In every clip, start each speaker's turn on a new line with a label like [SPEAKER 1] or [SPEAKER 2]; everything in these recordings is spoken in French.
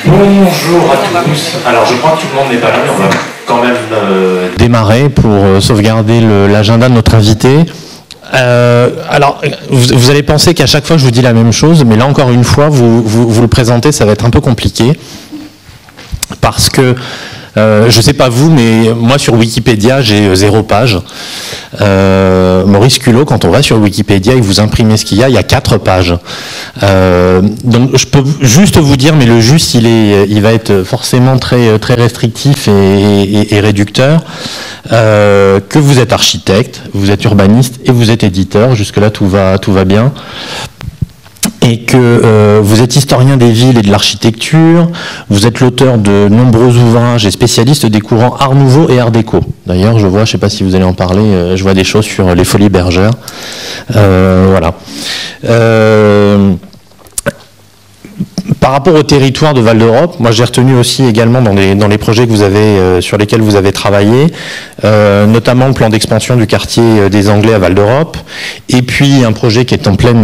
[SPEAKER 1] Bonjour à tous. Alors je crois que tout le monde n'est pas là, mais on va quand même démarrer pour sauvegarder l'agenda de notre invité. Alors, vous allez penser qu'à chaque fois je vous dis la même chose, mais là encore une fois, vous le présentez, ça va être un peu compliqué. Parce que, je ne sais pas vous, mais moi sur Wikipédia, j'ai 0 page. Maurice Culot, quand on va sur Wikipédia et vous imprimez ce qu'il y a 4 pages. Donc je peux juste vous dire, mais le juste, il va être forcément très restrictif et réducteur, que vous êtes architecte, vous êtes urbaniste et vous êtes éditeur. Jusque-là, tout va bien. Et que vous êtes historien des villes et de l'architecture, vous êtes l'auteur de nombreux ouvrages et spécialiste des courants Art Nouveau et Art Déco. D'ailleurs, je sais pas si vous allez en parler, je vois des choses sur les Folies Bergère. Voilà. Par rapport au territoire de Val d'Europe, moi j'ai retenu aussi également dans les projets que vous avez, sur lesquels vous avez travaillé, notamment le plan d'expansion du quartier des Anglais à Val d'Europe, et puis un projet qui est en pleine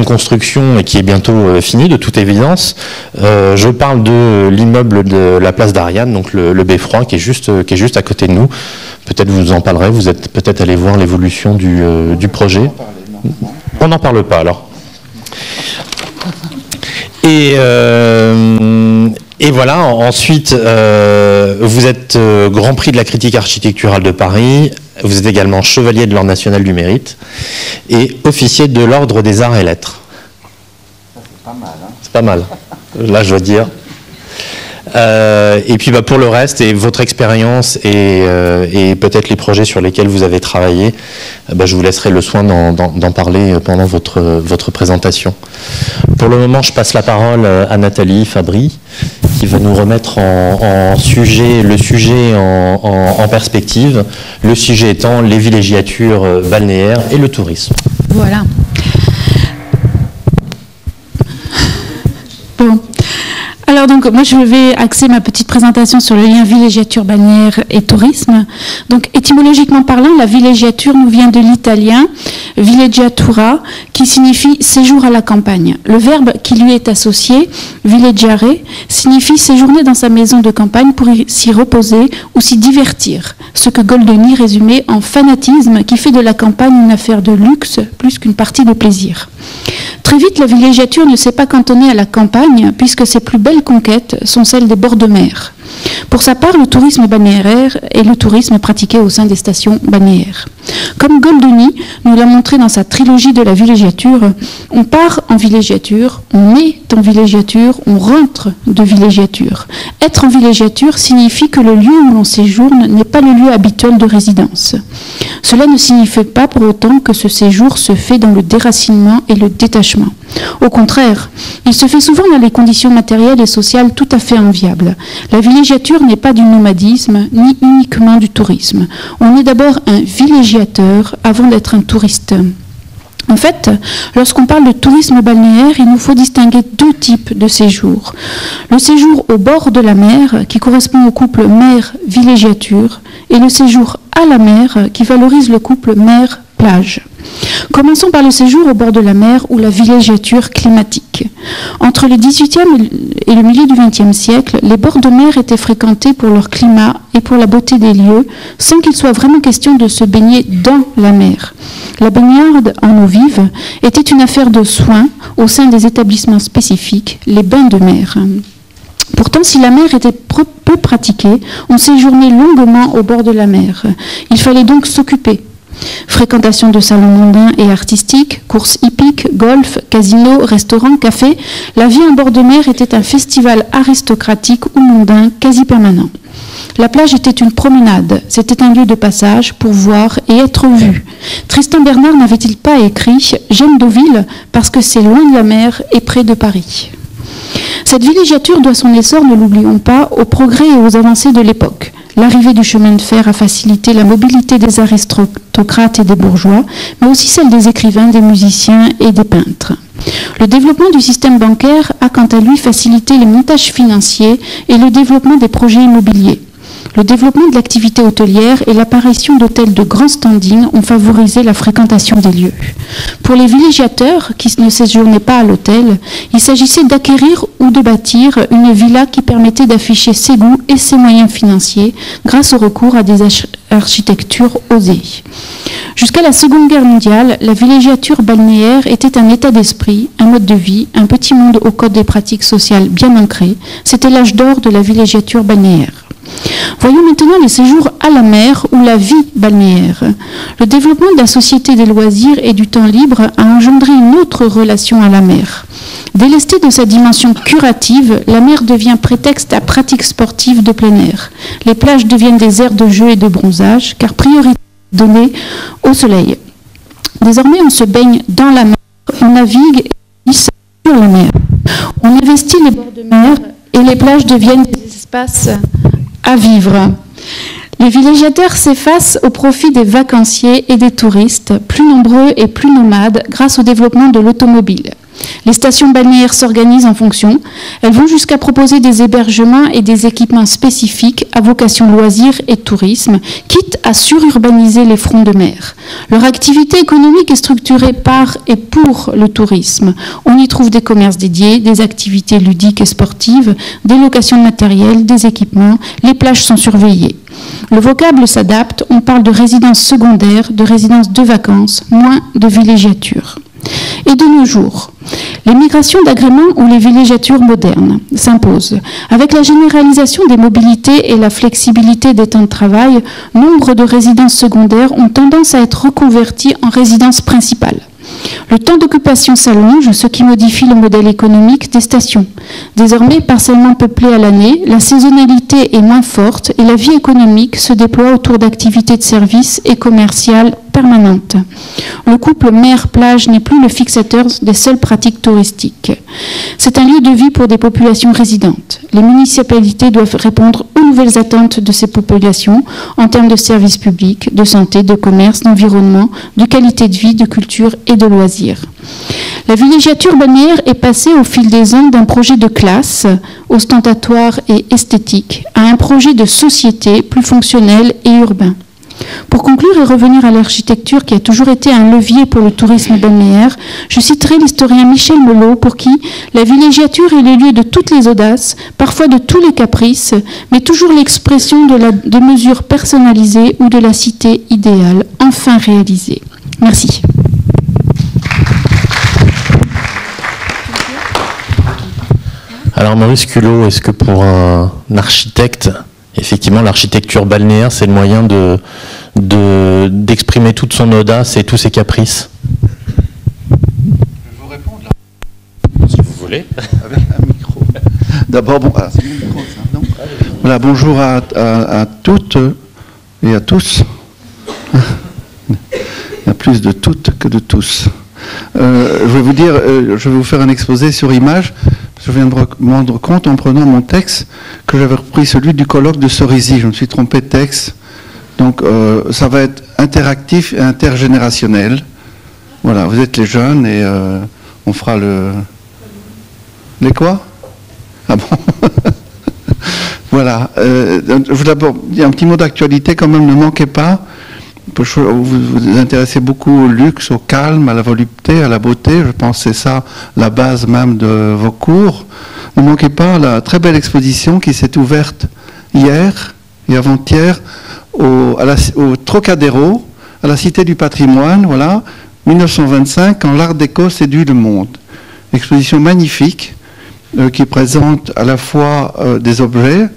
[SPEAKER 1] construction et qui est bientôt fini de toute évidence. Je parle de l'immeuble de la place d'Ariane, donc le Beffroi, qui est juste à côté de nous. Peut-être vous en parlerez, vous êtes peut-être allé voir l'évolution du projet. On n'en parle pas alors. Et voilà, ensuite, vous êtes Grand Prix de la critique architecturale de Paris, vous êtes également chevalier de l'Ordre national du mérite et officier de l'Ordre des arts et lettres.
[SPEAKER 2] C'est pas mal, hein.
[SPEAKER 1] C'est pas mal, là je dois dire. Et puis pour le reste, et votre expérience et peut-être les projets sur lesquels vous avez travaillé, je vous laisserai le soin d'en parler pendant votre présentation. Pour le moment, je passe la parole à Nathalie Fabry, qui va nous remettre le sujet en perspective, le sujet étant les villégiatures balnéaires et le tourisme.
[SPEAKER 3] Voilà. Bon. Alors donc moi je vais axer ma petite présentation sur le lien villégiature balnéaire et tourisme. Donc étymologiquement parlant, la villégiature nous vient de l'italien villeggiatura, qui signifie séjour à la campagne. Le verbe qui lui est associé, villeggiare, signifie séjourner dans sa maison de campagne pour s'y reposer ou s'y divertir, ce que Goldoni résumait en fanatisme qui fait de la campagne une affaire de luxe plus qu'une partie de plaisir. Très vite, la villégiature ne s'est pas cantonnée à la campagne, puisque ses plus belles conquêtes sont celles des bords de mer. Pour sa part, le tourisme balnéaire est le tourisme pratiqué au sein des stations balnéaires. Comme Goldoni nous l'a montré dans sa trilogie de la villégiature, on part en villégiature, on est en villégiature, on rentre de villégiature. Être en villégiature signifie que le lieu où l'on séjourne n'est pas le lieu habituel de résidence. Cela ne signifie pas pour autant que ce séjour se fait dans le déracinement et le détachement. Au contraire, il se fait souvent dans les conditions matérielles et sociales tout à fait enviables. La villégiature n'est pas du nomadisme, ni uniquement du tourisme. On est d'abord un villégiateur avant d'être un touriste. En fait, lorsqu'on parle de tourisme balnéaire, il nous faut distinguer 2 types de séjours. Le séjour au bord de la mer, qui correspond au couple mer-villégiature, et le séjour à la mer, qui valorise le couple mer-plage. Commençons par le séjour au bord de la mer ou la villégiature climatique. Entre le XVIIIe et le milieu du XXe siècle, les bords de mer étaient fréquentés pour leur climat et pour la beauté des lieux, sans qu'il soit vraiment question de se baigner dans la mer. La baignade en eau vive était une affaire de soins au sein des établissements spécifiques, les bains de mer. Pourtant, si la mer était peu pratiquée, on séjournait longuement au bord de la mer. Il fallait donc s'occuper. Fréquentation de salons mondains et artistiques, courses hippiques, golf, casinos, restaurants, cafés, la vie en bord de mer était un festival aristocratique ou mondain quasi permanent. La plage était une promenade, c'était un lieu de passage pour voir et être vu. Tristan Bernard n'avait-il pas écrit « J'aime Deauville parce que c'est loin de la mer et près de Paris ». Cette villégiature doit son essor, ne l'oublions pas, aux progrès et aux avancées de l'époque. L'arrivée du chemin de fer a facilité la mobilité des aristocrates et des bourgeois, mais aussi celle des écrivains, des musiciens et des peintres. Le développement du système bancaire a quant à lui facilité les montages financiers et le développement des projets immobiliers. Le développement de l'activité hôtelière et l'apparition d'hôtels de grand standing ont favorisé la fréquentation des lieux. Pour les villégiateurs qui ne séjournaient pas à l'hôtel, il s'agissait d'acquérir ou de bâtir une villa qui permettait d'afficher ses goûts et ses moyens financiers grâce au recours à des architectures osées. Jusqu'à la Seconde Guerre mondiale, la villégiature balnéaire était un état d'esprit, un mode de vie, un petit monde au code des pratiques sociales bien ancré. C'était l'âge d'or de la villégiature balnéaire. Voyons maintenant les séjours à la mer ou la vie balnéaire. Le développement de la société des loisirs et du temps libre a engendré une autre relation à la mer. Délestée de sa dimension curative, la mer devient prétexte à pratiques sportives de plein air. Les plages deviennent des aires de jeu et de bronzage, car priorité donnée au soleil. Désormais, on se baigne dans la mer, on navigue et glisse sur la mer. On investit les bords de mer et les plages deviennent des espaces à vivre. Les villégiateurs s'effacent au profit des vacanciers et des touristes, plus nombreux et plus nomades grâce au développement de l'automobile. Les stations balnéaires s'organisent en fonction. Elles vont jusqu'à proposer des hébergements et des équipements spécifiques à vocation loisirs et tourisme, quitte à sururbaniser les fronts de mer. Leur activité économique est structurée par et pour le tourisme. On y trouve des commerces dédiés, des activités ludiques et sportives, des locations de matériel, des équipements. Les plages sont surveillées. Le vocable s'adapte. On parle de résidence secondaire, de résidence de vacances, moins de villégiature. Et de nos jours, les migrations d'agréments ou les villégiatures modernes s'imposent. Avec la généralisation des mobilités et la flexibilité des temps de travail, nombre de résidences secondaires ont tendance à être reconverties en résidences principales. Le temps d'occupation s'allonge, ce qui modifie le modèle économique des stations. Désormais partiellement peuplées à l'année, la saisonnalité est moins forte et la vie économique se déploie autour d'activités de services et commerciales permanentes. Le couple mer-plage n'est plus le fixateur des seules pratiques touristiques. C'est un lieu de vie pour des populations résidentes. Les municipalités doivent répondre aux nouvelles attentes de ces populations en termes de services publics, de santé, de commerce, d'environnement, de qualité de vie, de culture et de loisirs. La villégiature balnéaire est passée au fil des ans d'un projet de classe, ostentatoire et esthétique, à un projet de société plus fonctionnel et urbain. Pour conclure et revenir à l'architecture qui a toujours été un levier pour le tourisme balnéaire, je citerai l'historien Michel Melot pour qui la villégiature est le lieu de toutes les audaces, parfois de tous les caprices, mais toujours l'expression de mesures personnalisées ou de la cité idéale, enfin réalisée. Merci.
[SPEAKER 1] Alors Maurice Culot, est-ce que pour un architecte, effectivement l'architecture balnéaire, c'est le moyen d'exprimer toute son audace et tous ses caprices?
[SPEAKER 2] Je vais vous répondre là.
[SPEAKER 1] Si vous voulez.
[SPEAKER 2] Avec un micro. D'abord, bon, c'est mon micro, ça, non ? Voilà, bonjour à toutes et à tous. Il y a plus de toutes que de tous. Je vais vous dire, je vais vous faire un exposé sur image. Je viens de me rendre compte en prenant mon texte que j'avais repris celui du colloque de Cerisy. Je me suis trompé de texte. Donc ça va être interactif et intergénérationnel. Voilà, vous êtes les jeunes et on fera le... Les quoi ? Ah bon. Voilà. Je veux d'abord dire un petit mot d'actualité quand même, ne manquez pas. Vous vous intéressez beaucoup au luxe, au calme, à la volupté, à la beauté. Je pense que c'est ça la base même de vos cours. Ne manquez pas la très belle exposition qui s'est ouverte hier et avant-hier au Trocadéro, à la Cité du Patrimoine, voilà, 1925, quand l'art déco séduit le monde. Exposition magnifique qui présente à la fois des objets.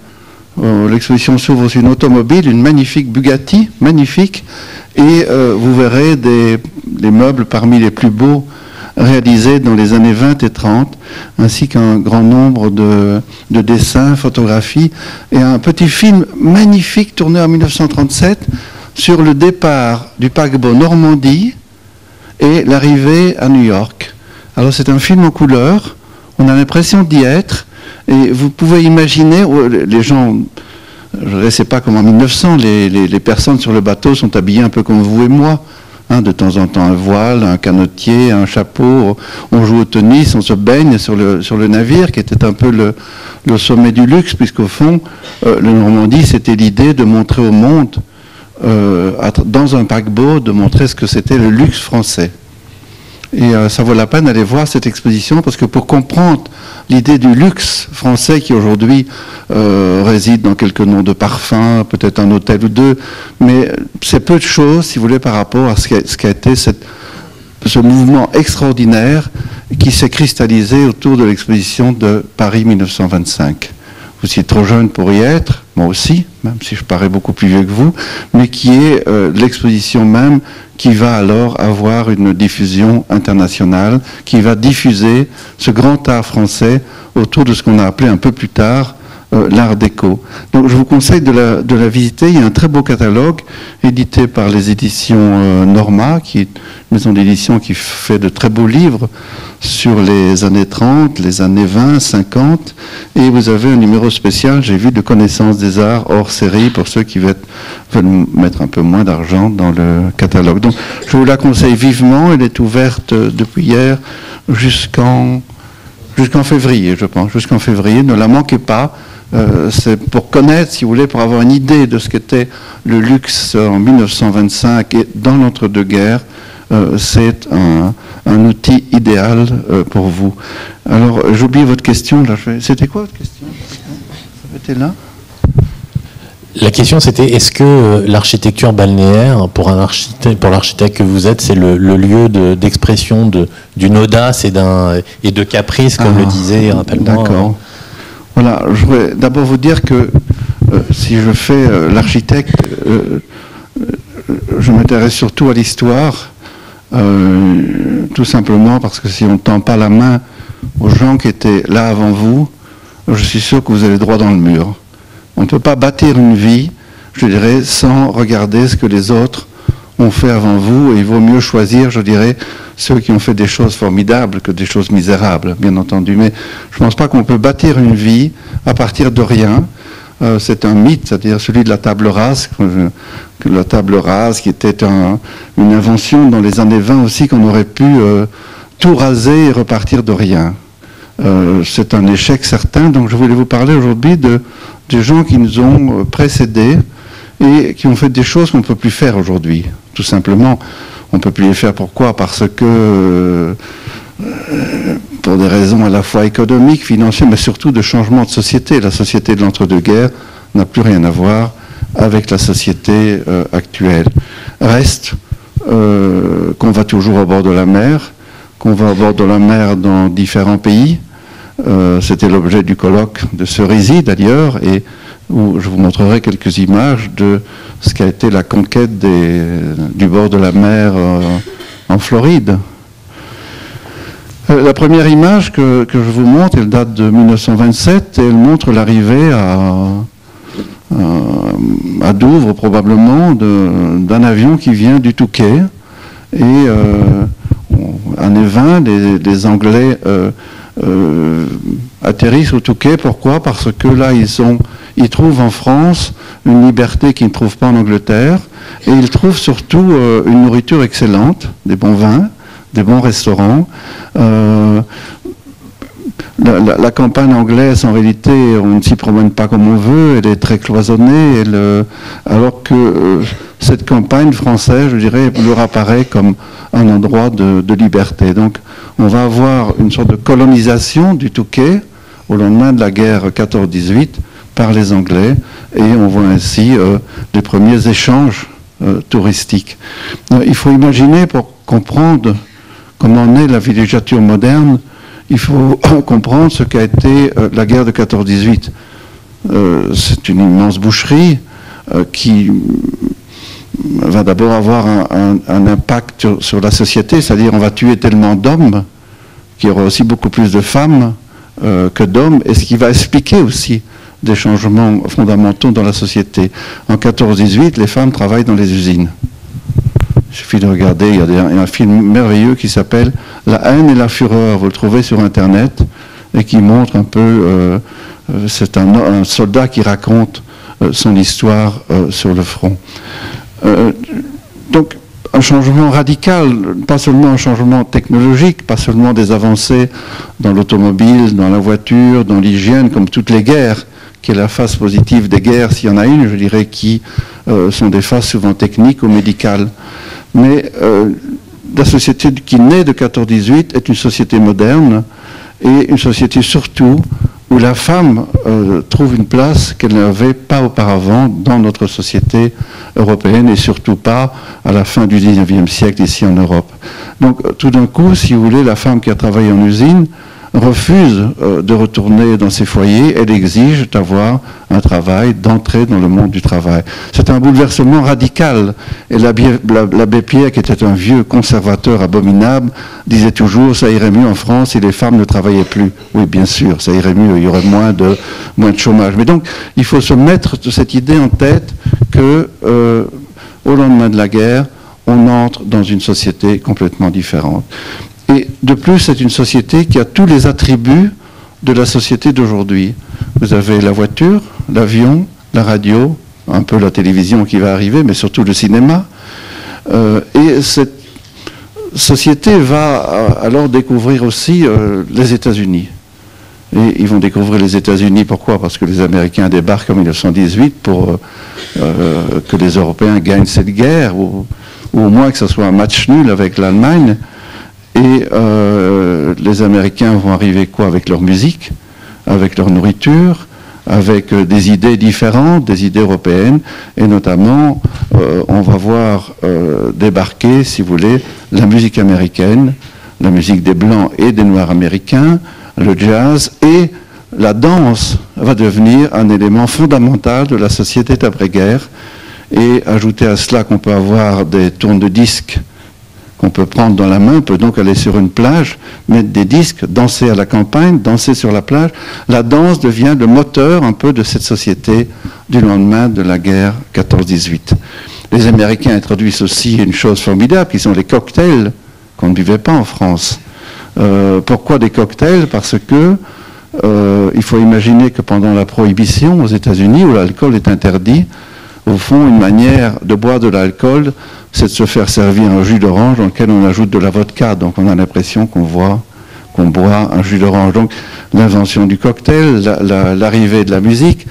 [SPEAKER 2] L'exposition s'ouvre sur une automobile, une magnifique Bugatti, magnifique, et vous verrez des meubles parmi les plus beaux réalisés dans les années 20 et 30, ainsi qu'un grand nombre de dessins, photographies, et un petit film magnifique tourné en 1937 sur le départ du paquebot Normandie et l'arrivée à New York. Alors c'est un film en couleur, on a l'impression d'y être, et vous pouvez imaginer, les gens, je ne sais pas comme en 1900, les personnes sur le bateau sont habillées un peu comme vous et moi, Hein, de temps en temps un voile, un canotier, un chapeau, on joue au tennis, on se baigne sur le navire, qui était un peu le sommet du luxe, puisqu'au fond, le Normandie, c'était l'idée de montrer au monde, dans un paquebot, de montrer ce que c'était le luxe français. Et ça vaut la peine d'aller voir cette exposition, parce que pour comprendre l'idée du luxe français qui aujourd'hui réside dans quelques noms de parfums, peut-être un hôtel ou deux, mais c'est peu de choses, si vous voulez, par rapport à ce qu'a été ce mouvement extraordinaire qui s'est cristallisé autour de l'exposition de Paris 1925. Vous êtes trop jeune pour y être, moi aussi, même si je parais beaucoup plus vieux que vous, mais qui est l'exposition même qui va alors avoir une diffusion internationale, qui va diffuser ce grand art français autour de ce qu'on a appelé un peu plus tard l'art déco. Donc je vous conseille de la visiter. Il y a un très beau catalogue édité par les éditions Norma, qui est une maison d'édition qui fait de très beaux livres sur les années 30, les années 20, 50. Et vous avez un numéro spécial, j'ai vu, de connaissance des arts hors série pour ceux qui veulent mettre un peu moins d'argent dans le catalogue. Donc je vous la conseille vivement. Elle est ouverte depuis hier jusqu'en février, je pense. Jusqu'en février. Ne la manquez pas. C'est pour connaître, si vous voulez, pour avoir une idée de ce qu'était le luxe en 1925 et dans l'entre-deux-guerres, c'est un outil idéal pour vous. Alors, j'oublie votre question. C'était quoi votre question? Ça était là?
[SPEAKER 1] La question, c'était, est-ce que l'architecture balnéaire, pour l'architecte que vous êtes, c'est le lieu d'expression d'une audace et de caprice, comme le disait, rappelle-moi.
[SPEAKER 2] D'accord. Voilà, je voudrais d'abord vous dire que si je fais l'architecte, je m'intéresse surtout à l'histoire, tout simplement parce que si on ne tend pas la main aux gens qui étaient là avant vous, je suis sûr que vous allez droit dans le mur. On ne peut pas bâtir une vie, je dirais, sans regarder ce que les autres ont fait avant vous, et il vaut mieux choisir, je dirais, ceux qui ont fait des choses formidables que des choses misérables, bien entendu. Mais je ne pense pas qu'on peut bâtir une vie à partir de rien. C'est un mythe, c'est-à-dire celui de la table rase, la table rase qui était une invention dans les années 20 aussi, qu'on aurait pu tout raser et repartir de rien. C'est un échec certain, donc je voulais vous parler aujourd'hui des gens qui nous ont précédés et qui ont fait des choses qu'on ne peut plus faire aujourd'hui. Tout simplement, on ne peut plus les faire. Pourquoi? Parce que, pour des raisons à la fois économiques, financières, mais surtout de changement de société. La société de l'entre-deux-guerres n'a plus rien à voir avec la société actuelle. Reste qu'on va toujours au bord de la mer, qu'on va au bord de la mer dans différents pays. C'était l'objet du colloque de Cerisy d'ailleurs, et où je vous montrerai quelques images de ce qu'a été la conquête du bord de la mer en Floride. La première image que je vous montre, elle date de 1927, et elle montre l'arrivée à Douvres probablement d'un avion qui vient du Touquet, et année 20, les Anglais atterrissent au Touquet. Pourquoi? Parce que là, ils trouvent en France une liberté qu'ils ne trouvent pas en Angleterre, et ils trouvent surtout une nourriture excellente, des bons vins, des bons restaurants. La campagne anglaise, en réalité, on ne s'y promène pas comme on veut, elle est très cloisonnée, alors que cette campagne française, je dirais, leur apparaît comme un endroit de liberté. Donc, on va avoir une sorte de colonisation du Touquet au lendemain de la guerre 14-18 par les Anglais, et on voit ainsi les premiers échanges touristiques. Il faut imaginer, pour comprendre comment naît la villégiature moderne, il faut comprendre ce qu'a été la guerre de 14-18. C'est une immense boucherie qui va d'abord avoir un impact sur la société, c'est-à-dire on va tuer tellement d'hommes qu'il y aura aussi beaucoup plus de femmes que d'hommes, et ce qui va expliquer aussi des changements fondamentaux dans la société. En 14-18, les femmes travaillent dans les usines. Il suffit de regarder, il y a un film merveilleux qui s'appelle « La haine et la fureur », vous le trouvez sur Internet, et qui montre un peu, c'est un soldat qui raconte son histoire sur le front. Donc, un changement radical, pas seulement un changement technologique, pas seulement des avancées dans l'automobile, dans la voiture, dans l'hygiène, comme toutes les guerres, qui est la face positive des guerres, s'il y en a une, je dirais, qui sont des phases souvent techniques ou médicales. Mais la société qui naît de 14-18 est une société moderne et une société surtout où la femme trouve une place qu'elle n'avait pas auparavant dans notre société européenne et surtout pas à la fin du 19e siècle ici en Europe. Donc tout d'un coup, si vous voulez, la femme qui a travaillé en usine refuse de retourner dans ses foyers, elle exige d'avoir un travail, d'entrer dans le monde du travail. C'est un bouleversement radical. Et l'abbé Pierre, qui était un vieux conservateur abominable, disait toujours, ça irait mieux en France si les femmes ne travaillaient plus. Oui, bien sûr, ça irait mieux, il y aurait moins de chômage. Mais donc, il faut se mettre cette idée en tête que, au lendemain de la guerre, on entre dans une société complètement différente. Et de plus, c'est une société qui a tous les attributs de la société d'aujourd'hui. Vous avez la voiture, l'avion, la radio, un peu la télévision qui va arriver, mais surtout le cinéma. Et cette société va alors découvrir aussi les États-Unis. Et ils vont découvrir les États-Unis, pourquoi? Parce que les Américains débarquent en 1918 pour que les Européens gagnent cette guerre, ou au moins que ce soit un match nul avec l'Allemagne. Et les Américains vont arriver quoi? Avec leur musique, avec leur nourriture, avec des idées différentes, des idées européennes, et notamment on va voir débarquer, si vous voulez, la musique américaine, la musique des Blancs et des Noirs américains, le jazz, et la danse va devenir un élément fondamental de la société d'après-guerre. Et ajouter à cela qu'on peut avoir des tourne-disques qu'on peut prendre dans la main, on peut donc aller sur une plage, mettre des disques, danser à la campagne, danser sur la plage. La danse devient le moteur un peu de cette société du lendemain de la guerre 14-18. Les Américains introduisent aussi une chose formidable, qui sont les cocktails qu'on ne buvait pas en France. Pourquoi des cocktails? Parce que il faut imaginer que pendant la prohibition aux États-Unis, où l'alcool est interdit, au fond, une manière de boire de l'alcool, c'est de se faire servir un jus d'orange dans lequel on ajoute de la vodka. Donc on a l'impression qu'on boit un jus d'orange. Donc l'invention du cocktail, l'arrivée de la musique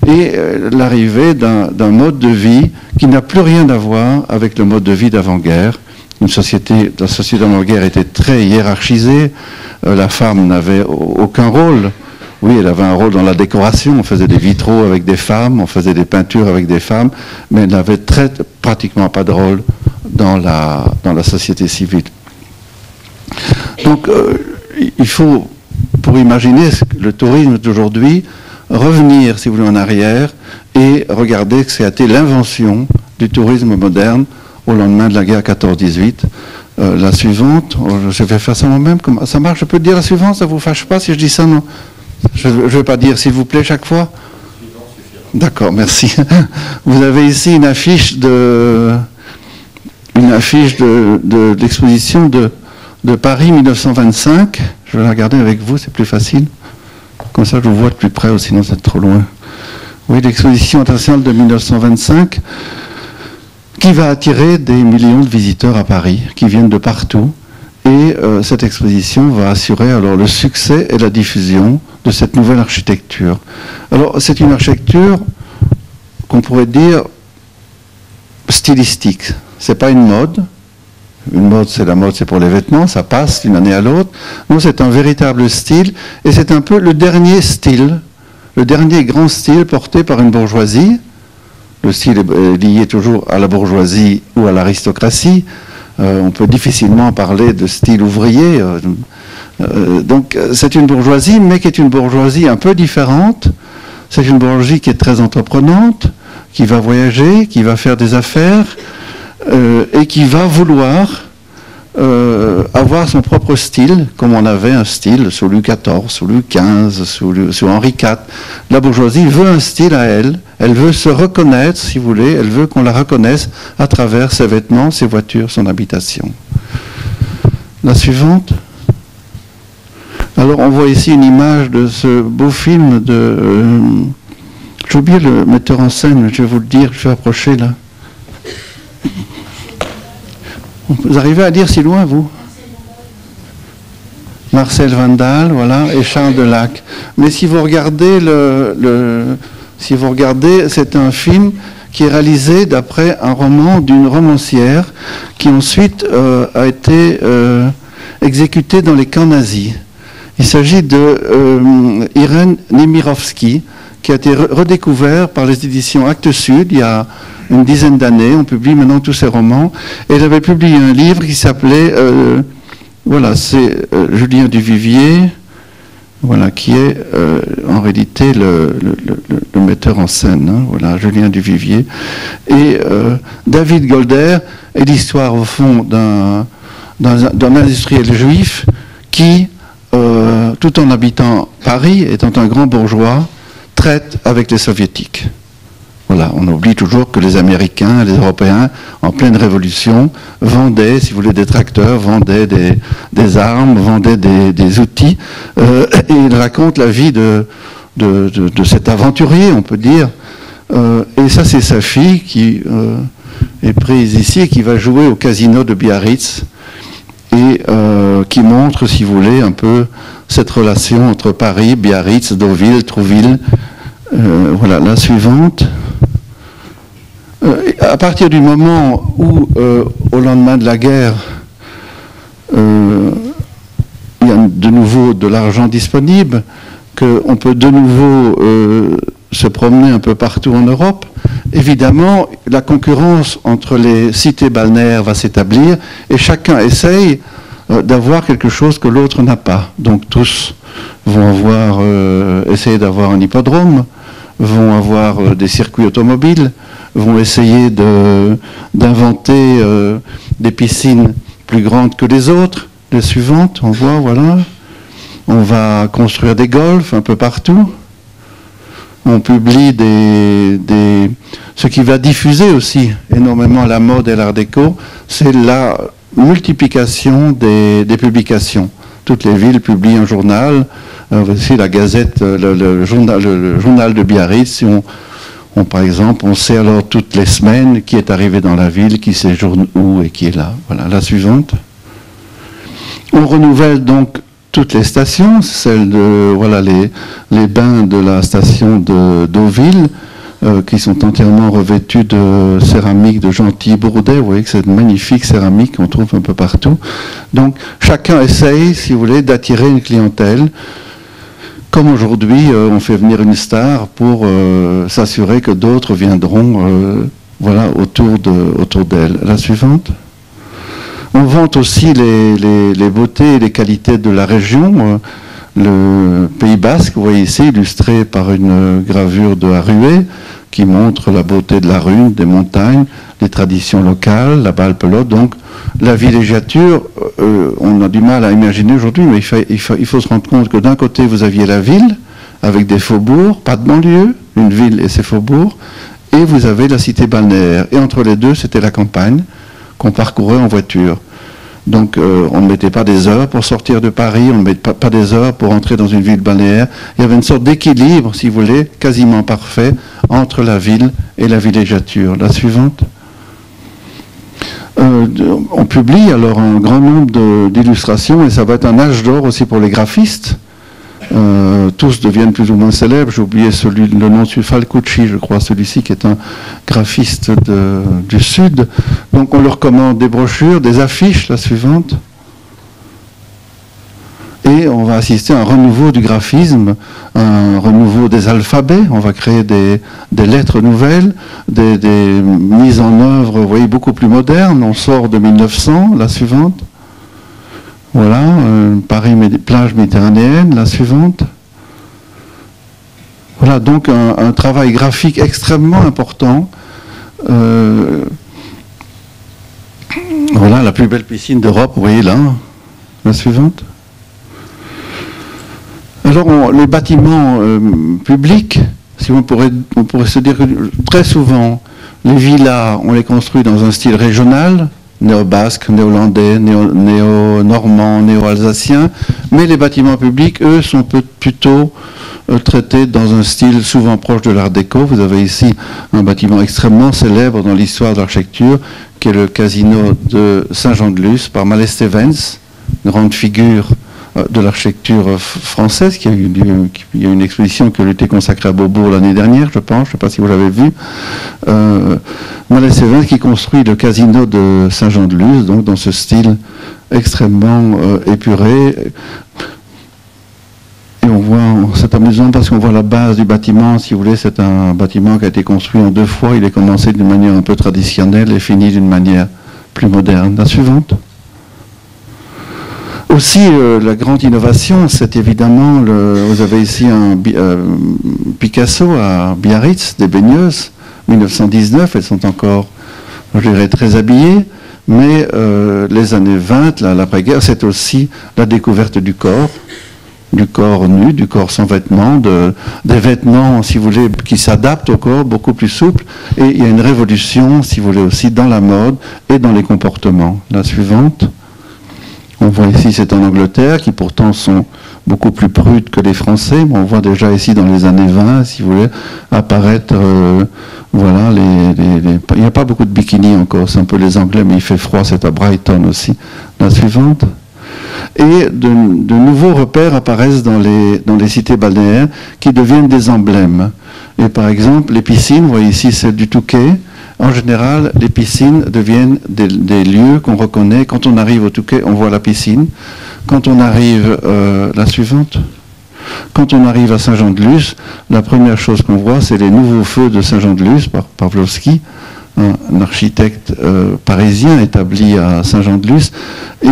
[SPEAKER 2] et l'arrivée d'un mode de vie qui n'a plus rien à voir avec le mode de vie d'avant-guerre. La société d'avant-guerre était très hiérarchisée. La femme n'avait aucun rôle. Oui, elle avait un rôle dans la décoration, on faisait des vitraux avec des femmes, on faisait des peintures avec des femmes, mais elle n'avait pratiquement pas de rôle dans la société civile. Donc, il faut, pour imaginer le tourisme d'aujourd'hui, revenir, si vous voulez, en arrière et regarder que c'était l'invention du tourisme moderne au lendemain de la guerre 14-18. La suivante, je vais faire ça moi-même, comment ça marche? Je peux dire la suivante, ça ne vous fâche pas si je dis ça, non? Je ne vais pas dire s'il vous plaît chaque fois. D'accord, merci. Vous avez ici une affiche de l'exposition de Paris 1925. Je vais la regarder avec vous, c'est plus facile. Comme ça, je vous vois de plus près, sinon c'est trop loin. Oui, l'exposition internationale de 1925 qui va attirer des millions de visiteurs à Paris, qui viennent de partout. Et cette exposition va assurer alors le succès et la diffusion de cette nouvelle architecture. Alors, c'est une architecture qu'on pourrait dire stylistique. C'est pas une mode. Une mode, c'est la mode, c'est pour les vêtements, ça passe d'une année à l'autre. Non, c'est un véritable style, et c'est un peu le dernier style, le dernier grand style porté par une bourgeoisie. Le style est lié toujours à la bourgeoisie ou à l'aristocratie. On peut difficilement parler de style ouvrier. Donc c'est une bourgeoisie, mais qui est une bourgeoisie un peu différente. C'est une bourgeoisie qui est très entreprenante, qui va voyager, qui va faire des affaires, et qui va vouloir avoir son propre style, comme on avait un style sous Louis XIV, sous Louis XV, sous Henri IV. La bourgeoisie veut un style à elle. Elle veut se reconnaître, si vous voulez, elle veut qu'on la reconnaisse à travers ses vêtements, ses voitures, son habitation. La suivante. Alors on voit ici une image de ce beau film de... j'ai oublié le metteur en scène, je vais vous le dire, je vais approcher là. Vous arrivez à lire si loin, vous? Marcel Vandal, voilà, et Charles Delac. Mais si vous regardez c'est un film qui est réalisé d'après un roman d'une romancière qui ensuite a été exécutée dans les camps nazis. Il s'agit de Irène Nemirovsky, qui a été redécouvert par les éditions Actes Sud il y a une dizaine d'années. On publie maintenant tous ses romans. Et elle avait publié un livre qui s'appelait... voilà, c'est Julien Duvivier, voilà, qui est en réalité le metteur en scène, hein, voilà, Julien Duvivier. Et David Golder est l'histoire, au fond, d'un industriel juif qui, tout en habitant Paris, étant un grand bourgeois, traite avec les soviétiques. Voilà, on oublie toujours que les Américains, les Européens, en pleine révolution, vendaient, si vous voulez, des tracteurs, vendaient des armes, vendaient des outils. Et il raconte la vie de cet aventurier, on peut dire. Et ça, c'est sa fille qui est prise ici et qui va jouer au casino de Biarritz et qui montre, si vous voulez, un peu cette relation entre Paris, Biarritz, Deauville, Trouville. Voilà, la suivante. À partir du moment où, au lendemain de la guerre, il y a de nouveau de l'argent disponible, qu'on peut de nouveau se promener un peu partout en Europe, évidemment, la concurrence entre les cités balnéaires va s'établir et chacun essaye d'avoir quelque chose que l'autre n'a pas. Donc tous vont essayer d'avoir un hippodrome, vont avoir des circuits automobiles, vont essayer d'inventer des piscines plus grandes que les autres. Les suivantes, on voit, voilà. On va construire des golfs un peu partout. On publie ce qui va diffuser aussi énormément la mode et l'art déco, c'est la multiplication des publications. Toutes les villes publient un journal. Voici la Gazette, le journal de Biarritz. Si par exemple, on sait alors toutes les semaines qui est arrivé dans la ville, qui séjourne où et qui est là. Voilà, la suivante. On renouvelle donc toutes les stations, celles de, voilà, les bains de la station de Deauville, qui sont entièrement revêtus de céramique de Gentil Bourdet. Vous voyez que c'est une magnifique céramique qu'on trouve un peu partout. Donc, chacun essaye, si vous voulez, d'attirer une clientèle. Comme aujourd'hui, on fait venir une star pour s'assurer que d'autres viendront voilà, autour d'elle. La suivante. On vante aussi les beautés et les qualités de la région. Le Pays Basque, vous voyez ici, illustré par une gravure de Harué, qui montre la beauté de la Rune, des montagnes, les traditions locales, la Balle-Pelote. Donc, la villégiature, on a du mal à imaginer aujourd'hui, mais il faut se rendre compte que d'un côté, vous aviez la ville, avec des faubourgs, pas de banlieue, une ville et ses faubourgs, et vous avez la cité balnéaire. Et entre les deux, c'était la campagne qu'on parcourait en voiture. Donc, on ne mettait pas des heures pour sortir de Paris, on ne mettait pas des heures pour entrer dans une ville balnéaire. Il y avait une sorte d'équilibre, si vous voulez, quasiment parfait, entre la ville et la villégiature. La suivante. On publie alors un grand nombre d'illustrations, et ça va être un âge d'or aussi pour les graphistes. Tous deviennent plus ou moins célèbres. J'ai oublié le nom de Falcucci, je crois, celui-ci qui est un graphiste du Sud. Donc on leur commande des brochures, des affiches, la suivante. Et on va assister à un renouveau du graphisme, un renouveau des alphabets. On va créer des lettres nouvelles, des mises en œuvre, vous voyez, beaucoup plus modernes. On sort de 1900, la suivante. Voilà, Paris, plage méditerranéenne, la suivante. Voilà, donc un travail graphique extrêmement important. Voilà, la plus belle piscine d'Europe, vous voyez là, la suivante. Alors, les bâtiments publics, si on pourrait se dire que très souvent, les villas, on les construit dans un style régional, néo-basque, néo-hollandais, néo-normand, néo-alsacien, mais les bâtiments publics, eux, sont plutôt traités dans un style souvent proche de l'art déco. Vous avez ici un bâtiment extrêmement célèbre dans l'histoire de l'architecture, qui est le casino de Saint-Jean-de-Luz, par Mallet Stevens, grande figure de l'architecture française, il y a une exposition qui a été consacrée à Beaubourg l'année dernière, je pense, je ne sais pas si vous l'avez vu. Mallet Stevens qui construit le casino de Saint-Jean-de-Luz, donc dans ce style extrêmement épuré. Et on voit, c'est amusant parce qu'on voit la base du bâtiment, si vous voulez, c'est un bâtiment qui a été construit en 2 fois, il est commencé d'une manière un peu traditionnelle et fini d'une manière plus moderne. La suivante. Aussi, la grande innovation, c'est évidemment, vous avez ici un Picasso à Biarritz, des baigneuses, 1919, elles sont encore, je dirais, très habillées, mais les années 20, l'après-guerre, c'est aussi la découverte du corps nu, du corps sans vêtements, des vêtements, si vous voulez, qui s'adaptent au corps, beaucoup plus souples, et il y a une révolution, si vous voulez, aussi dans la mode et dans les comportements. La suivante. On voit ici, c'est en Angleterre, qui pourtant sont beaucoup plus prudes que les Français, mais on voit déjà ici dans les années 20, si vous voulez, apparaître, voilà, il n'y a pas beaucoup de bikinis encore, c'est un peu les Anglais, mais il fait froid, c'est à Brighton aussi. La suivante. Et de nouveaux repères apparaissent dans les cités balnéaires qui deviennent des emblèmes. Et par exemple, les piscines, vous voyez ici celle du Touquet. En général, les piscines deviennent des lieux qu'on reconnaît. Quand on arrive au Touquet, on voit la piscine. Quand on arrive, la suivante. Quand on arrive à Saint-Jean-de-Luz, la première chose qu'on voit, c'est les nouveaux feux de Saint-Jean-de-Luz par Pawlowski, un architecte parisien établi à Saint-Jean-de-Luz. Et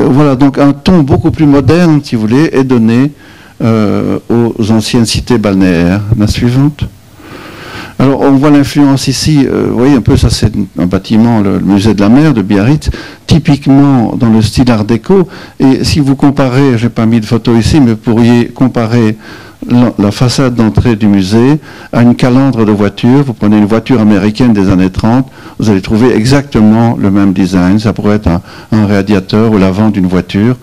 [SPEAKER 2] voilà, donc un ton beaucoup plus moderne, si vous voulez, est donné aux anciennes cités balnéaires. La suivante. Alors on voit l'influence ici, vous voyez un peu, ça c'est un bâtiment, le musée de la mer de Biarritz, typiquement dans le style art déco. Et si vous comparez, je n'ai pas mis de photo ici, mais vous pourriez comparer la façade d'entrée du musée à une calandre de voiture. Vous prenez une voiture américaine des années 30, vous allez trouver exactement le même design. Ça pourrait être un radiateur ou l'avant d'une voiture.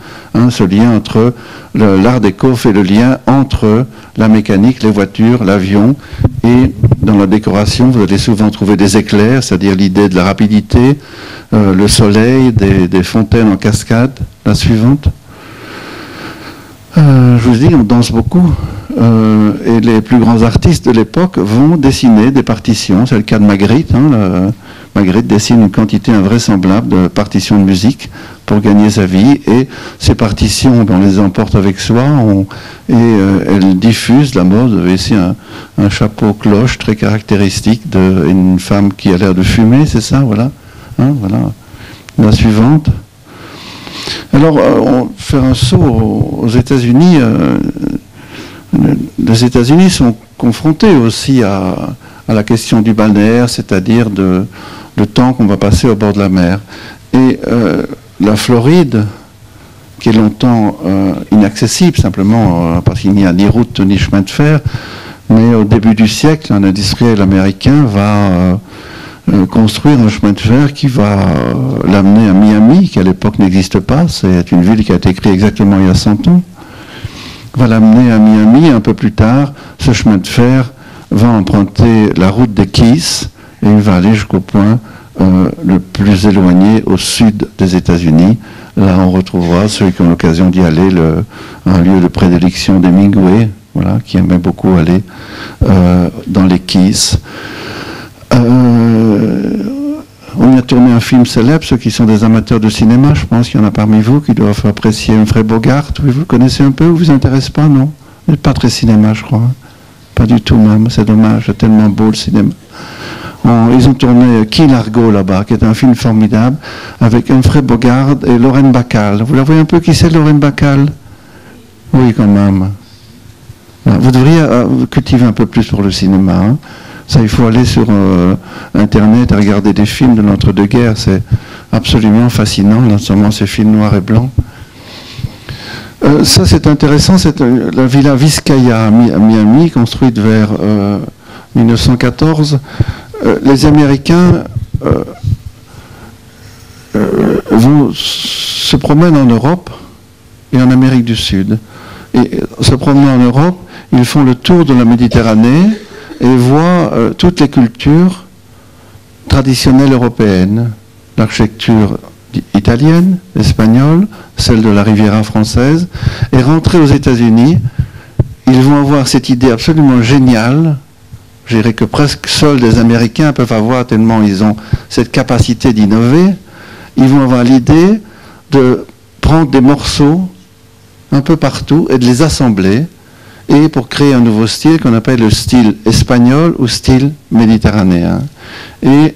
[SPEAKER 2] Ce lien entre l'art déco fait le lien entre la mécanique, les voitures, l'avion, et dans la décoration, vous allez souvent trouver des éclairs, c'est-à-dire l'idée de la rapidité, le soleil, des fontaines en cascade. La suivante. Je vous dis, on danse beaucoup. Et les plus grands artistes de l'époque vont dessiner des partitions. C'est le cas de Magritte. Magritte dessine une quantité invraisemblable de partitions de musique pour gagner sa vie. Et ces partitions, on les emporte avec soi et elles diffusent la mode. Vous avez ici un chapeau cloche très caractéristique d'une femme qui a l'air de fumer, c'est ça, voilà. Voilà. La suivante. Alors, on fait un saut aux États-Unis. Les États-Unis sont confrontés aussi à la question du balnéaire, c'est-à-dire le temps qu'on va passer au bord de la mer. Et la Floride, qui est longtemps inaccessible, simplement parce qu'il n'y a ni route ni chemin de fer, mais au début du siècle, un industriel américain va construire un chemin de fer qui va l'amener à Miami, qui à l'époque n'existe pas. C'est une ville qui a été créée exactement il y a 100 ans. Va l'amener à Miami. Un peu plus tard, ce chemin de fer va emprunter la route des Keys et il va aller jusqu'au point le plus éloigné au sud des États-Unis. Là, on retrouvera ceux qui ont l'occasion d'y aller, un lieu de prédilection d'Hemingway, voilà, qui aimait beaucoup aller dans les Keys. On y a tourné un film célèbre, ceux qui sont des amateurs de cinéma, je pense qu'il y en a parmi vous qui doivent apprécier Humphrey Bogart. Oui, vous le connaissez un peu, vous vous intéressez pas, non? Vous n'êtes pas très cinéma, je crois. Pas du tout même, c'est dommage, c'est tellement beau le cinéma. Ils ont tourné Key Largo là-bas, qui est un film formidable, avec Humphrey Bogart et Lauren Bacall. Vous la voyez un peu qui c'est, Lauren Bacall? Oui, quand même. Vous devriez cultiver un peu plus pour le cinéma, hein. Ça, il faut aller sur Internet et regarder des films de l'entre-deux-guerres. C'est absolument fascinant, notamment ces films noirs et blancs. Ça, c'est intéressant. C'est la Villa Vizcaya à Miami, construite vers 1914. Les Américains se promènent en Europe et en Amérique du Sud. Et se promenant en Europe, ils font le tour de la Méditerranée et voient toutes les cultures traditionnelles européennes. l'architecture italienne, espagnole, celle de la Riviera française, et rentrés aux États-Unis, ils vont avoir cette idée absolument géniale, je dirais que presque seuls les Américains peuvent avoir tellement ils ont cette capacité d'innover, ils vont avoir l'idée de prendre des morceaux un peu partout et de les assembler, et pour créer un nouveau style qu'on appelle le style espagnol ou style méditerranéen. Et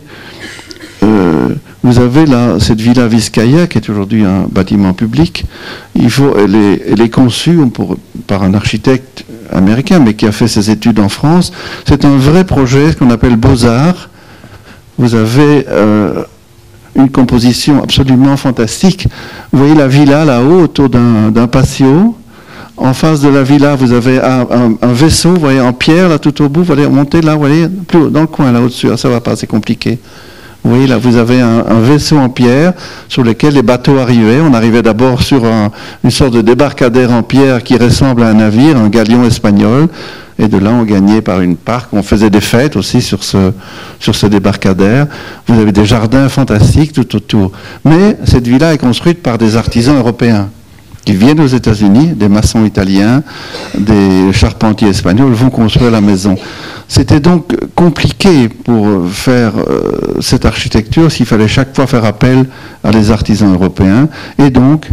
[SPEAKER 2] vous avez là cette Villa Vizcaya qui est aujourd'hui un bâtiment public. Elle est conçue par un architecte américain, mais qui a fait ses études en France. C'est un vrai projet qu'on appelle Beaux-Arts. Vous avez une composition absolument fantastique. Vous voyez la villa là-haut autour d'un patio. En face de la villa, vous avez un vaisseau, vous voyez, en pierre, là, tout au bout. Vous allez monter là, vous voyez, plus haut, dans le coin, là, au-dessus. Ça va pas, c'est compliqué. Vous voyez, là, vous avez un vaisseau en pierre sur lequel les bateaux arrivaient. On arrivait d'abord sur une sorte de débarcadère en pierre qui ressemble à un navire, un galion espagnol. Et de là, on gagnait par une parc. On faisait des fêtes aussi sur ce débarcadère. Vous avez des jardins fantastiques tout autour. Mais cette villa est construite par des artisans européens qui viennent aux États-Unis, des maçons italiens, des charpentiers espagnols, vont construire la maison. C'était donc compliqué pour faire cette architecture s'il fallait chaque fois faire appel à les artisans européens. Et donc,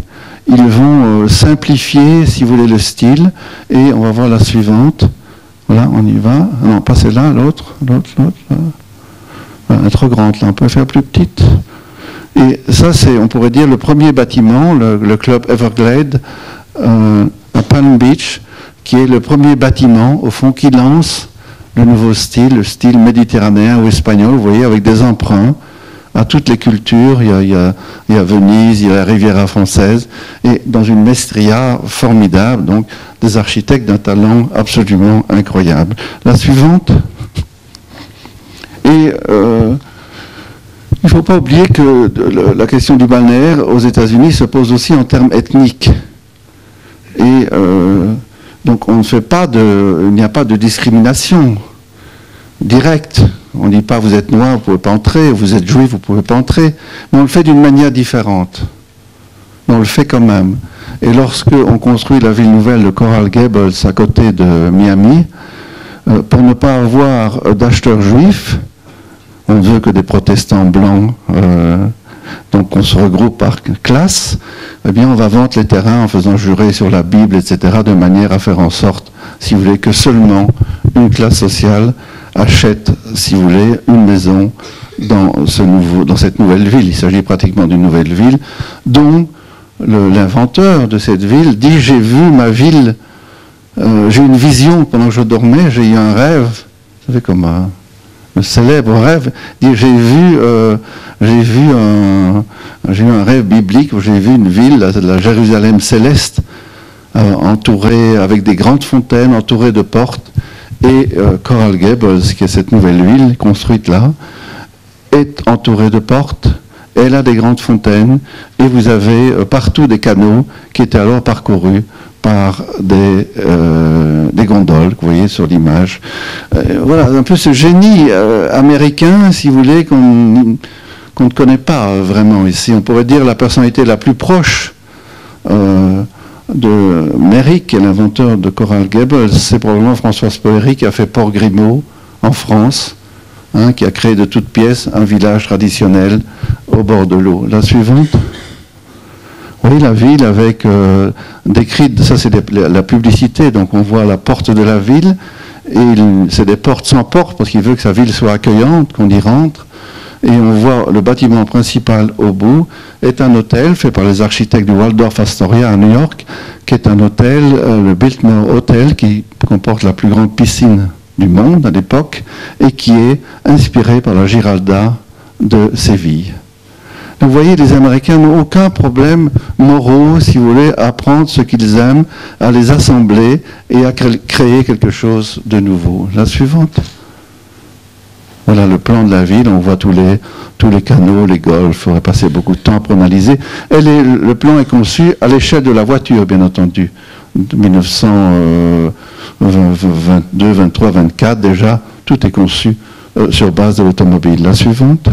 [SPEAKER 2] ils vont simplifier, si vous voulez, le style. Et on va voir la suivante. Voilà, on y va. Non, pas celle-là, l'autre. Elle est trop grande, là. On peut faire plus petite. Et ça, c'est, on pourrait dire, le premier bâtiment, le club Everglade, à Palm Beach, qui est le premier bâtiment, au fond, qui lance le nouveau style, le style méditerranéen ou espagnol, vous voyez, avec des emprunts à toutes les cultures. Il y a Venise, il y a la Riviera française, et dans une maestria formidable, donc des architectes d'un talent absolument incroyable. La suivante. Et il ne faut pas oublier que la question du balnéaire aux États-Unis se pose aussi en termes ethniques. Et donc on ne fait pas il n'y a pas de discrimination directe. On ne dit pas vous êtes noir, vous ne pouvez pas entrer, vous êtes juif, vous ne pouvez pas entrer. Mais on le fait d'une manière différente. Mais on le fait quand même. Et lorsque on construit la ville nouvelle de Coral Gables à côté de Miami, pour ne pas avoir d'acheteurs juifs, on ne veut que des protestants blancs, donc on se regroupe par classe, eh bien on va vendre les terrains en faisant jurer sur la Bible, etc., de manière à faire en sorte, si vous voulez, que seulement une classe sociale achète, si vous voulez, une maison dans cette nouvelle ville. Il s'agit pratiquement d'une nouvelle ville, dont l'inventeur de cette ville dit « J'ai vu ma ville, j'ai eu une vision pendant que je dormais, j'ai eu un rêve. » Vous savez comme le célèbre rêve, dit j'ai eu un rêve biblique où j'ai vu une ville, la Jérusalem céleste, entourée avec des grandes fontaines, entourée de portes, et Coral Gables, qui est cette nouvelle ville construite là, est entourée de portes. Elle a des grandes fontaines, et vous avez partout des canaux qui étaient alors parcourus par des gondoles, que vous voyez sur l'image. Voilà, un peu ce génie américain, si vous voulez, qu'on ne connaît pas vraiment ici. On pourrait dire la personnalité la plus proche de Merrick, qui est l'inventeur de Coral Gables, c'est probablement François Spolery qui a fait Port Grimaud en France, qui a créé de toutes pièces un village traditionnel au bord de l'eau. La suivante. Oui, la ville avec décrite, ça c'est la publicité, donc on voit la porte de la ville, et c'est des portes sans porte, parce qu'il veut que sa ville soit accueillante, qu'on y rentre, et on voit le bâtiment principal au bout, est un hôtel fait par les architectes du Waldorf Astoria à New York, qui est un hôtel, le Biltmore Hotel, qui comporte la plus grande piscine du monde à l'époque, et qui est inspiré par la Giralda de Séville. Donc vous voyez, les Américains n'ont aucun problème moraux, si vous voulez, à prendre ce qu'ils aiment, à les assembler et à créer quelque chose de nouveau. La suivante. Voilà le plan de la ville, on voit tous les canaux, les golfs, il faudrait passer beaucoup de temps pour analyser. Le plan est conçu à l'échelle de la voiture, bien entendu. 1922, 23, 24, déjà, tout est conçu sur base de l'automobile. La suivante.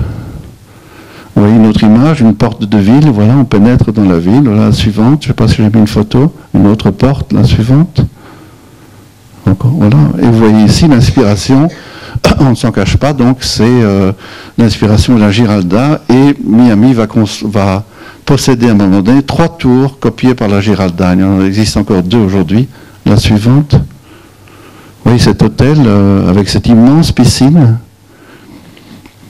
[SPEAKER 2] Vous voyez une autre image, une porte de ville, voilà, on pénètre dans la ville. Voilà la suivante, je ne sais pas si j'ai mis une photo, une autre porte, la suivante. Encore, voilà. Et vous voyez ici l'inspiration, on ne s'en cache pas, donc c'est l'inspiration de la Giralda, et Miami va posséder à un moment donné 3 tours copiées par la Giralda. Il en existe encore 2 aujourd'hui. La suivante. Vous voyez cet hôtel avec cette immense piscine,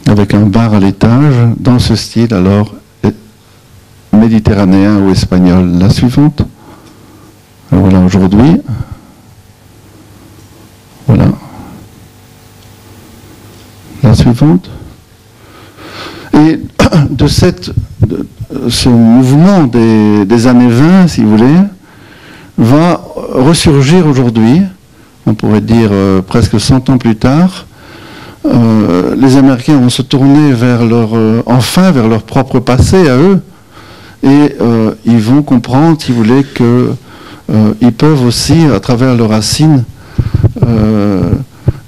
[SPEAKER 2] avec un bar à l'étage, dans ce style alors méditerranéen ou espagnol. La suivante. Voilà aujourd'hui. Voilà. La suivante. Et de ce mouvement des années 20, si vous voulez, va ressurgir aujourd'hui, on pourrait dire presque 100 ans plus tard. Les Américains vont se tourner enfin vers leur propre passé à eux, et ils vont comprendre, si vous voulez, qu'ils peuvent aussi, à travers leurs racines,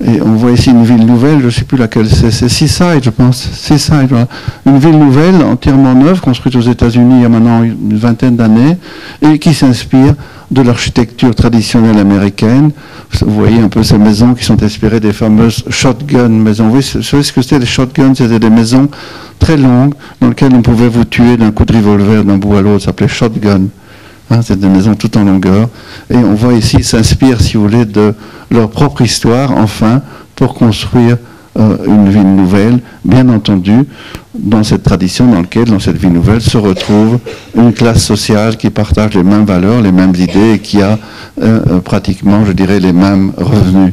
[SPEAKER 2] et on voit ici une ville nouvelle, je ne sais plus laquelle c'est Seaside, je pense. Seaside, voilà. Une ville nouvelle, entièrement neuve, construite aux États-Unis il y a maintenant une vingtaine d'années, et qui s'inspire de l'architecture traditionnelle américaine. Vous voyez un peu ces maisons qui sont inspirées des fameuses shotgun maisons. Vous savez ce que c'était les shotguns? C'était des maisons très longues dans lesquelles on pouvait vous tuer d'un coup de revolver d'un bout à l'autre. Ça s'appelait shotgun. Hein, c'est des maisons tout en longueur. Et on voit ici, ils s'inspirent, si vous voulez, de leur propre histoire, enfin, pour construire une ville nouvelle, bien entendu, dans cette tradition dans laquelle, dans cette ville nouvelle, se retrouve une classe sociale qui partage les mêmes valeurs, les mêmes idées et qui a pratiquement, je dirais, les mêmes revenus.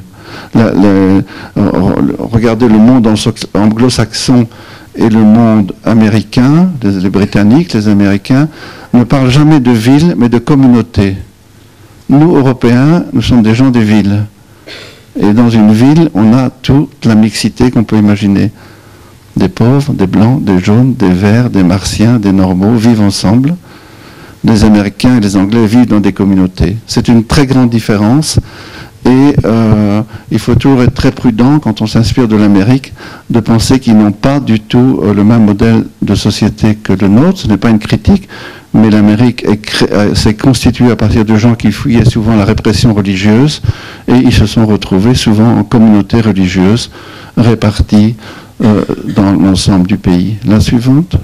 [SPEAKER 2] Regardez le monde anglo-saxon et le monde américain, les Britanniques, les Américains, ne parlent jamais de ville, mais de communauté. Nous, Européens, nous sommes des gens des villes. Et dans une ville, on a toute la mixité qu'on peut imaginer. Des pauvres, des blancs, des jaunes, des verts, des martiens, des normaux vivent ensemble. Les Américains et les Anglais vivent dans des communautés. C'est une très grande différence. Et il faut toujours être très prudent quand on s'inspire de l'Amérique, de penser qu'ils n'ont pas du tout le même modèle de société que le nôtre. Ce n'est pas une critique, mais l'Amérique s'est constituée à partir de gens qui fuyaient souvent la répression religieuse, et ils se sont retrouvés souvent en communautés religieuses réparties dans l'ensemble du pays. La suivante.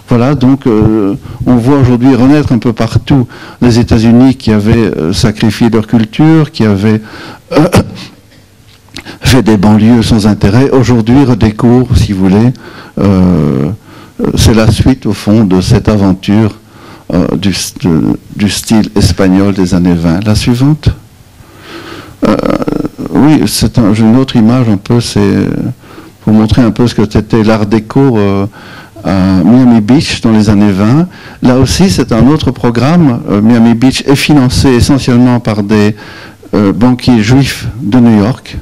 [SPEAKER 2] Voilà, donc on voit aujourd'hui renaître un peu partout les États-Unis qui avaient sacrifié leur culture, qui avaient fait des banlieues sans intérêt. Aujourd'hui redécouvrent, si vous voulez, c'est la suite au fond de cette aventure du style espagnol des années 20. La suivante. Oui, c'est une autre image un peu, c'est pour montrer un peu ce que c'était l'art déco à Miami Beach dans les années 20. Là aussi, c'est un autre programme. Miami Beach est financé essentiellement par des banquiers juifs de New York.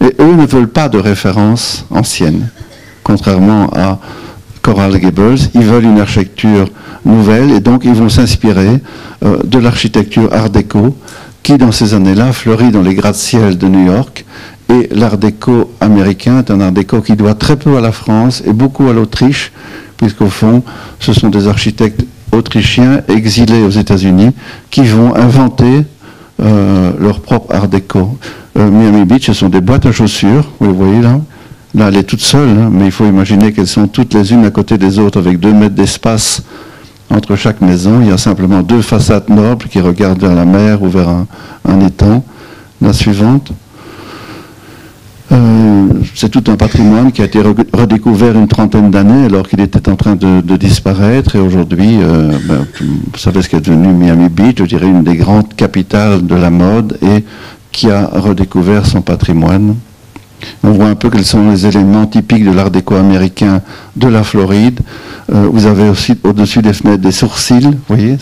[SPEAKER 2] Et eux ne veulent pas de référence ancienne, contrairement à Coral Gables. Ils veulent une architecture nouvelle et donc ils vont s'inspirer de l'architecture art déco qui, dans ces années-là, fleurit dans les gratte-ciel de New York. Et l'art déco américain est un art déco qui doit très peu à la France et beaucoup à l'Autriche, puisqu'au fond, ce sont des architectes autrichiens exilés aux États-Unis qui vont inventer leur propre art déco. Miami Beach, ce sont des boîtes à chaussures, vous le voyez là. Là, elle est toute seule, hein, mais il faut imaginer qu'elles sont toutes les unes à côté des autres, avec 2 mètres d'espace entre chaque maison. Il y a simplement 2 façades nobles qui regardent vers la mer ou vers un étang. La suivante. C'est tout un patrimoine qui a été redécouvert une trentaine d'années alors qu'il était en train de disparaître, et aujourd'hui, vous savez ce qu'est devenu Miami Beach, je dirais une des grandes capitales de la mode, et qui a redécouvert son patrimoine. On voit un peu quels sont les éléments typiques de l'art déco américain de la Floride. Vous avez aussi au-dessus des fenêtres des sourcils, vous voyez,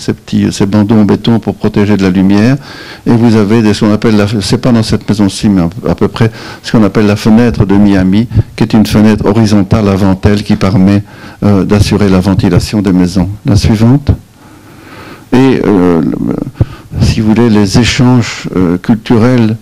[SPEAKER 2] ces bandeaux en béton pour protéger de la lumière. Et vous avez ce qu'on appelle, c'est pas dans cette maison-ci, mais à peu près ce qu'on appelle la fenêtre de Miami, qui est une fenêtre horizontale à ventelle qui permet d'assurer la ventilation des maisons. La suivante. Et si vous voulez, les échanges culturels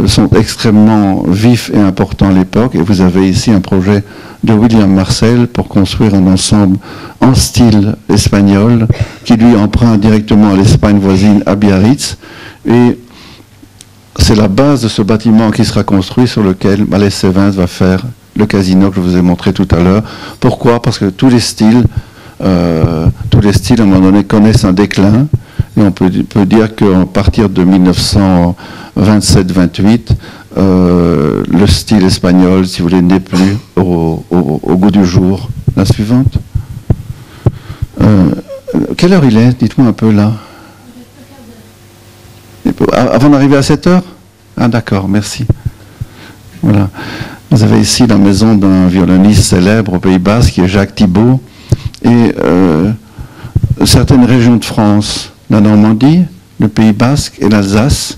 [SPEAKER 2] sont extrêmement vifs et importants à l'époque. Et vous avez ici un projet de William Marcel pour construire un ensemble en style espagnol qui lui emprunte directement à l'Espagne voisine, à Biarritz. Et c'est la base de ce bâtiment qui sera construit sur lequel Malès Sévins va faire le casino que je vous ai montré tout à l'heure. Pourquoi? Parce que tous les styles, à un moment donné, connaissent un déclin. Et on peut dire qu'à partir de 1927-28, le style espagnol, si vous voulez, n'est plus au goût du jour. La suivante. Quelle heure il est? Dites-moi un peu là. Avant d'arriver à 7 heures? Ah d'accord, merci. Voilà. Vous avez ici la maison d'un violoniste célèbre au Pays Basque, qui est Jacques Thibault. Et certaines régions de France, la Normandie, le Pays Basque et l'Alsace,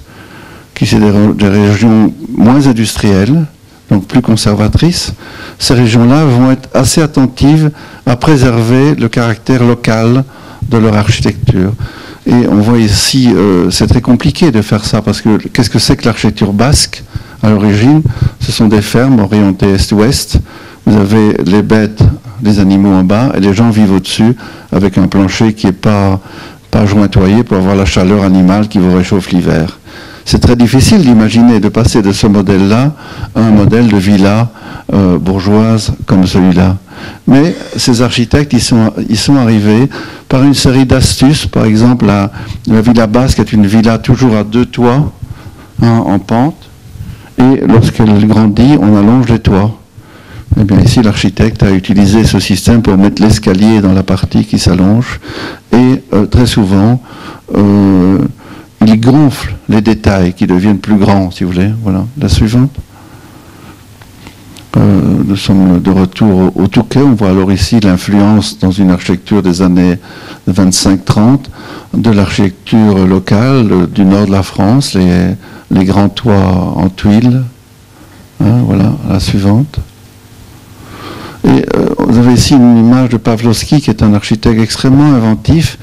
[SPEAKER 2] qui sont des régions moins industrielles, donc plus conservatrices, ces régions-là vont être assez attentives à préserver le caractère local de leur architecture. Et on voit ici, c'est très compliqué de faire ça, parce que qu'est-ce que c'est que l'architecture basque? À l'origine, ce sont des fermes orientées est-ouest. Vous avez les bêtes, les animaux en bas, et les gens vivent au-dessus, avec un plancher qui n'est pas jointoyé pour avoir la chaleur animale qui vous réchauffe l'hiver. C'est très difficile d'imaginer de passer de ce modèle-là à un modèle de villa bourgeoise comme celui-là. Mais ces architectes, ils sont arrivés par une série d'astuces. Par exemple, la villa basque est une villa toujours à 2 toits, en pente, et lorsqu'elle grandit, on allonge les toits. Eh bien ici, l'architecte a utilisé ce système pour mettre l'escalier dans la partie qui s'allonge, et très souvent, il gonfle les détails qui deviennent plus grands, si vous voulez. Voilà, la suivante. Nous sommes de retour au Touquet. On voit alors ici l'influence dans une architecture des années 25-30 de l'architecture locale du nord de la France, les grands toits en tuiles. Hein, voilà, la suivante. Et vous avez ici une image de Pawlowski, qui est un architecte extrêmement inventif,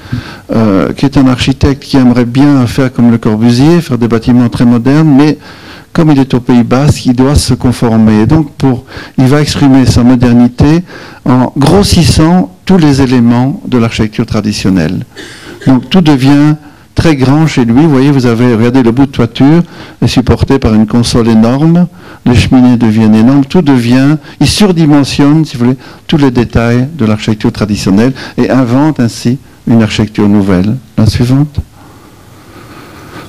[SPEAKER 2] qui est un architecte qui aimerait bien faire comme Le Corbusier, faire des bâtiments très modernes, mais comme il est au Pays Basque, il doit se conformer. Et donc, il va exprimer sa modernité en grossissant tous les éléments de l'architecture traditionnelle. Donc, tout devient très grand chez lui. Vous voyez, regardez, le bout de toiture est supporté par une console énorme, les cheminées deviennent énormes, il surdimensionne, si vous voulez, tous les détails de l'architecture traditionnelle et invente ainsi une architecture nouvelle. La suivante.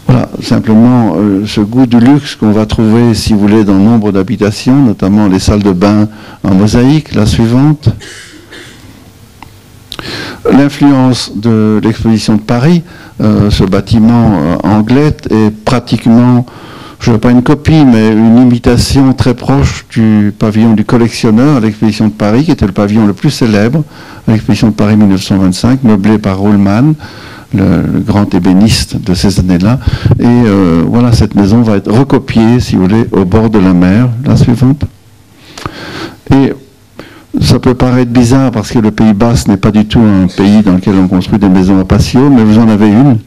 [SPEAKER 2] Voilà, simplement ce goût du luxe qu'on va trouver, si vous voulez, dans nombre d'habitations, notamment les salles de bain en mosaïque. La suivante. L'influence de l'exposition de Paris, ce bâtiment anglais est pratiquement, je ne veux pas une copie, mais une imitation très proche du pavillon du collectionneur à l'exposition de Paris, qui était le pavillon le plus célèbre à l'exposition de Paris 1925, meublé par Ruhlmann, le grand ébéniste de ces années-là. Et voilà, cette maison va être recopiée, si vous voulez, au bord de la mer. La suivante. Et ça peut paraître bizarre parce que le Pays Basque n'est pas du tout un pays dans lequel on construit des maisons à patio, mais vous en avez une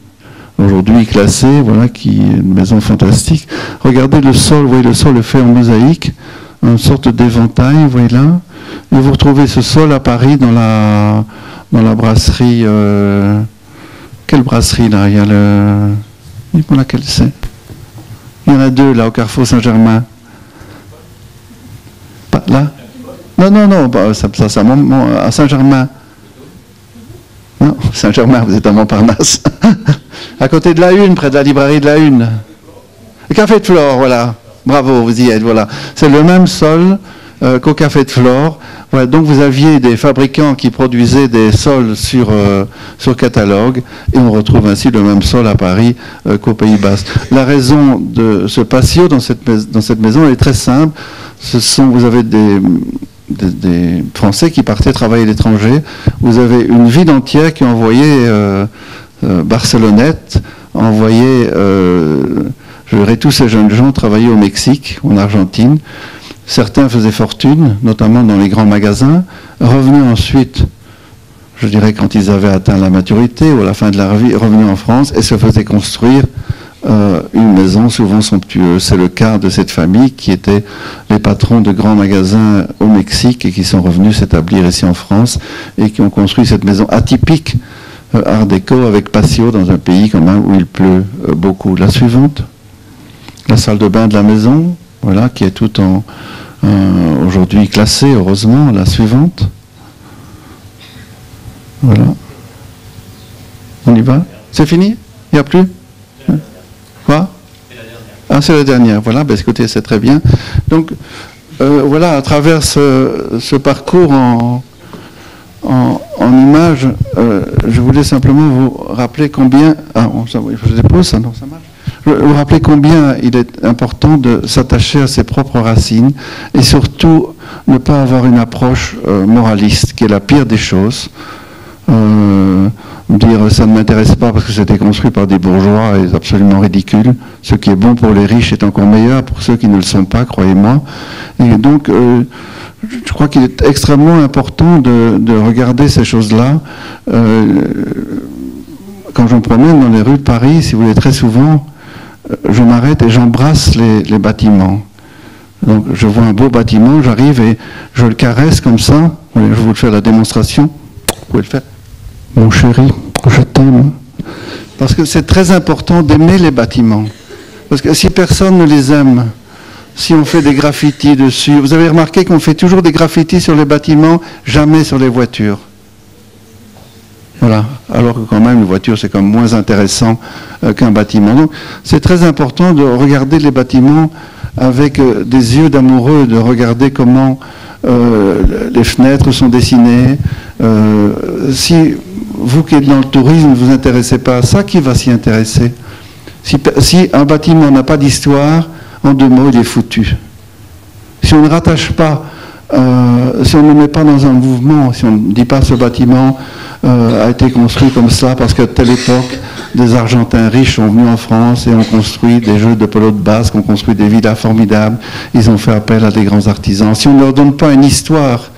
[SPEAKER 2] aujourd'hui classée, voilà, qui est une maison fantastique. Regardez le sol, vous voyez, le sol est fait en mosaïque, une sorte d'éventail, vous voyez là. Et vous retrouvez ce sol à Paris dans la brasserie. Quelle brasserie là? Il y a le. Dites-moi laquelle c'est. Il y en a 2 là au Carrefour Saint-Germain. Pas là? Non, ça à Saint-Germain. Non, Saint-Germain, vous êtes à Montparnasse. À côté de la Une, près de la librairie de la Une. Le Café de Flore, voilà. Bravo, vous y êtes, voilà. C'est le même sol qu'au Café de Flore. Voilà, donc vous aviez des fabricants qui produisaient des sols sur catalogue, et on retrouve ainsi le même sol à Paris qu'au Pays Basque. La raison de ce patio dans cette maison est très simple. Vous avez des Français qui partaient travailler à l'étranger. Vous avez une ville entière qui envoyait Barcelonnette, envoyait tous ces jeunes gens travailler au Mexique, en Argentine. Certains faisaient fortune, notamment dans les grands magasins, revenaient ensuite, je dirais quand ils avaient atteint la maturité ou à la fin de leur vie, revenaient en France et se faisaient construire une maisons souvent somptueuses. C'est le cas de cette famille qui étaient les patrons de grands magasins au Mexique et qui sont revenus s'établir ici en France et qui ont construit cette maison atypique art déco avec patio dans un pays quand même où il pleut beaucoup. La suivante, la salle de bain de la maison, voilà, qui est tout en aujourd'hui classée, heureusement. La suivante. Voilà. On y va? C'est fini? Il n'y a plus? Quoi? Ah, c'est la dernière. Voilà, ben, écoutez, c'est très bien. Donc, voilà, à travers ce parcours en images, je voulais simplement vous rappeler combien... Ah, je dépose ça? Non, ça marche. Vous rappeler combien il est important de s'attacher à ses propres racines et surtout ne pas avoir une approche moraliste, qui est la pire des choses. Dire ça ne m'intéresse pas parce que c'était construit par des bourgeois est absolument ridicule. Ce qui est bon pour les riches est encore meilleur pour ceux qui ne le sont pas, croyez-moi. Et donc, je crois qu'il est extrêmement important de regarder ces choses-là. Quand je me promène dans les rues de Paris, si vous voulez, très souvent, je m'arrête et j'embrasse les bâtiments. Donc, je vois un beau bâtiment, j'arrive et je le caresse comme ça. Je vais vous faire la démonstration. Vous pouvez le faire. Mon chéri, je t'aime. Parce que c'est très important d'aimer les bâtiments. Parce que si personne ne les aime, si on fait des graffitis dessus, vous avez remarqué qu'on fait toujours des graffitis sur les bâtiments, jamais sur les voitures. Voilà. Alors que quand même, une voiture, c'est quand même moins intéressant qu'un bâtiment. Donc, c'est très important de regarder les bâtiments avec des yeux d'amoureux, de regarder comment les fenêtres sont dessinées. Si vous qui êtes dans le tourisme ne vous intéressez pas à ça, qui va s'y intéresser? Si un bâtiment n'a pas d'histoire, en 2 mots, il est foutu. Si on ne rattache pas, si on ne met pas dans un mouvement, si on ne dit pas ce bâtiment a été construit comme ça parce qu'à telle époque, des Argentins riches sont venus en France et ont construit des jeux de pelote basque, ont construit des villas formidables, ils ont fait appel à des grands artisans. Si on ne leur donne pas une histoire,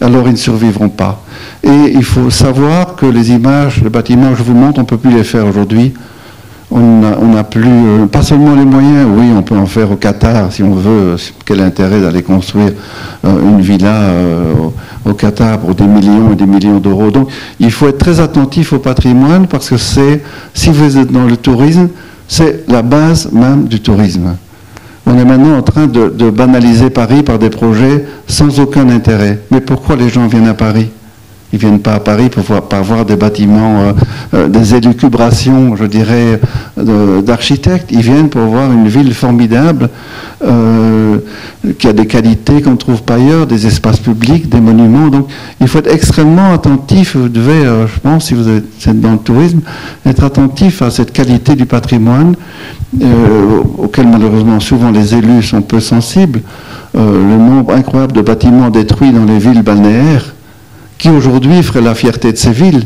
[SPEAKER 2] alors ils ne survivront pas. Et il faut savoir que les images, les bâtiments que je vous montre, on ne peut plus les faire aujourd'hui. On n'a plus, pas seulement les moyens, oui, on peut en faire au Qatar si on veut. Quel intérêt d'aller construire une villa au Qatar pour des millions et des millions d'euros. Donc il faut être très attentif au patrimoine parce que si vous êtes dans le tourisme, c'est la base même du tourisme. On est maintenant en train de banaliser Paris par des projets sans aucun intérêt. Mais pourquoi les gens viennent à Paris? Ils ne viennent pas à Paris pour voir des bâtiments, des élucubrations, je dirais, d'architectes. Ils viennent pour voir une ville formidable qui a des qualités qu'on ne trouve pas ailleurs, des espaces publics, des monuments. Donc il faut être extrêmement attentif. Vous devez, je pense, si vous êtes dans le tourisme, être attentif à cette qualité du patrimoine auquel malheureusement souvent les élus sont peu sensibles. Le nombre incroyable de bâtiments détruits dans les villes balnéaires, qui aujourd'hui ferait la fierté de ces villes.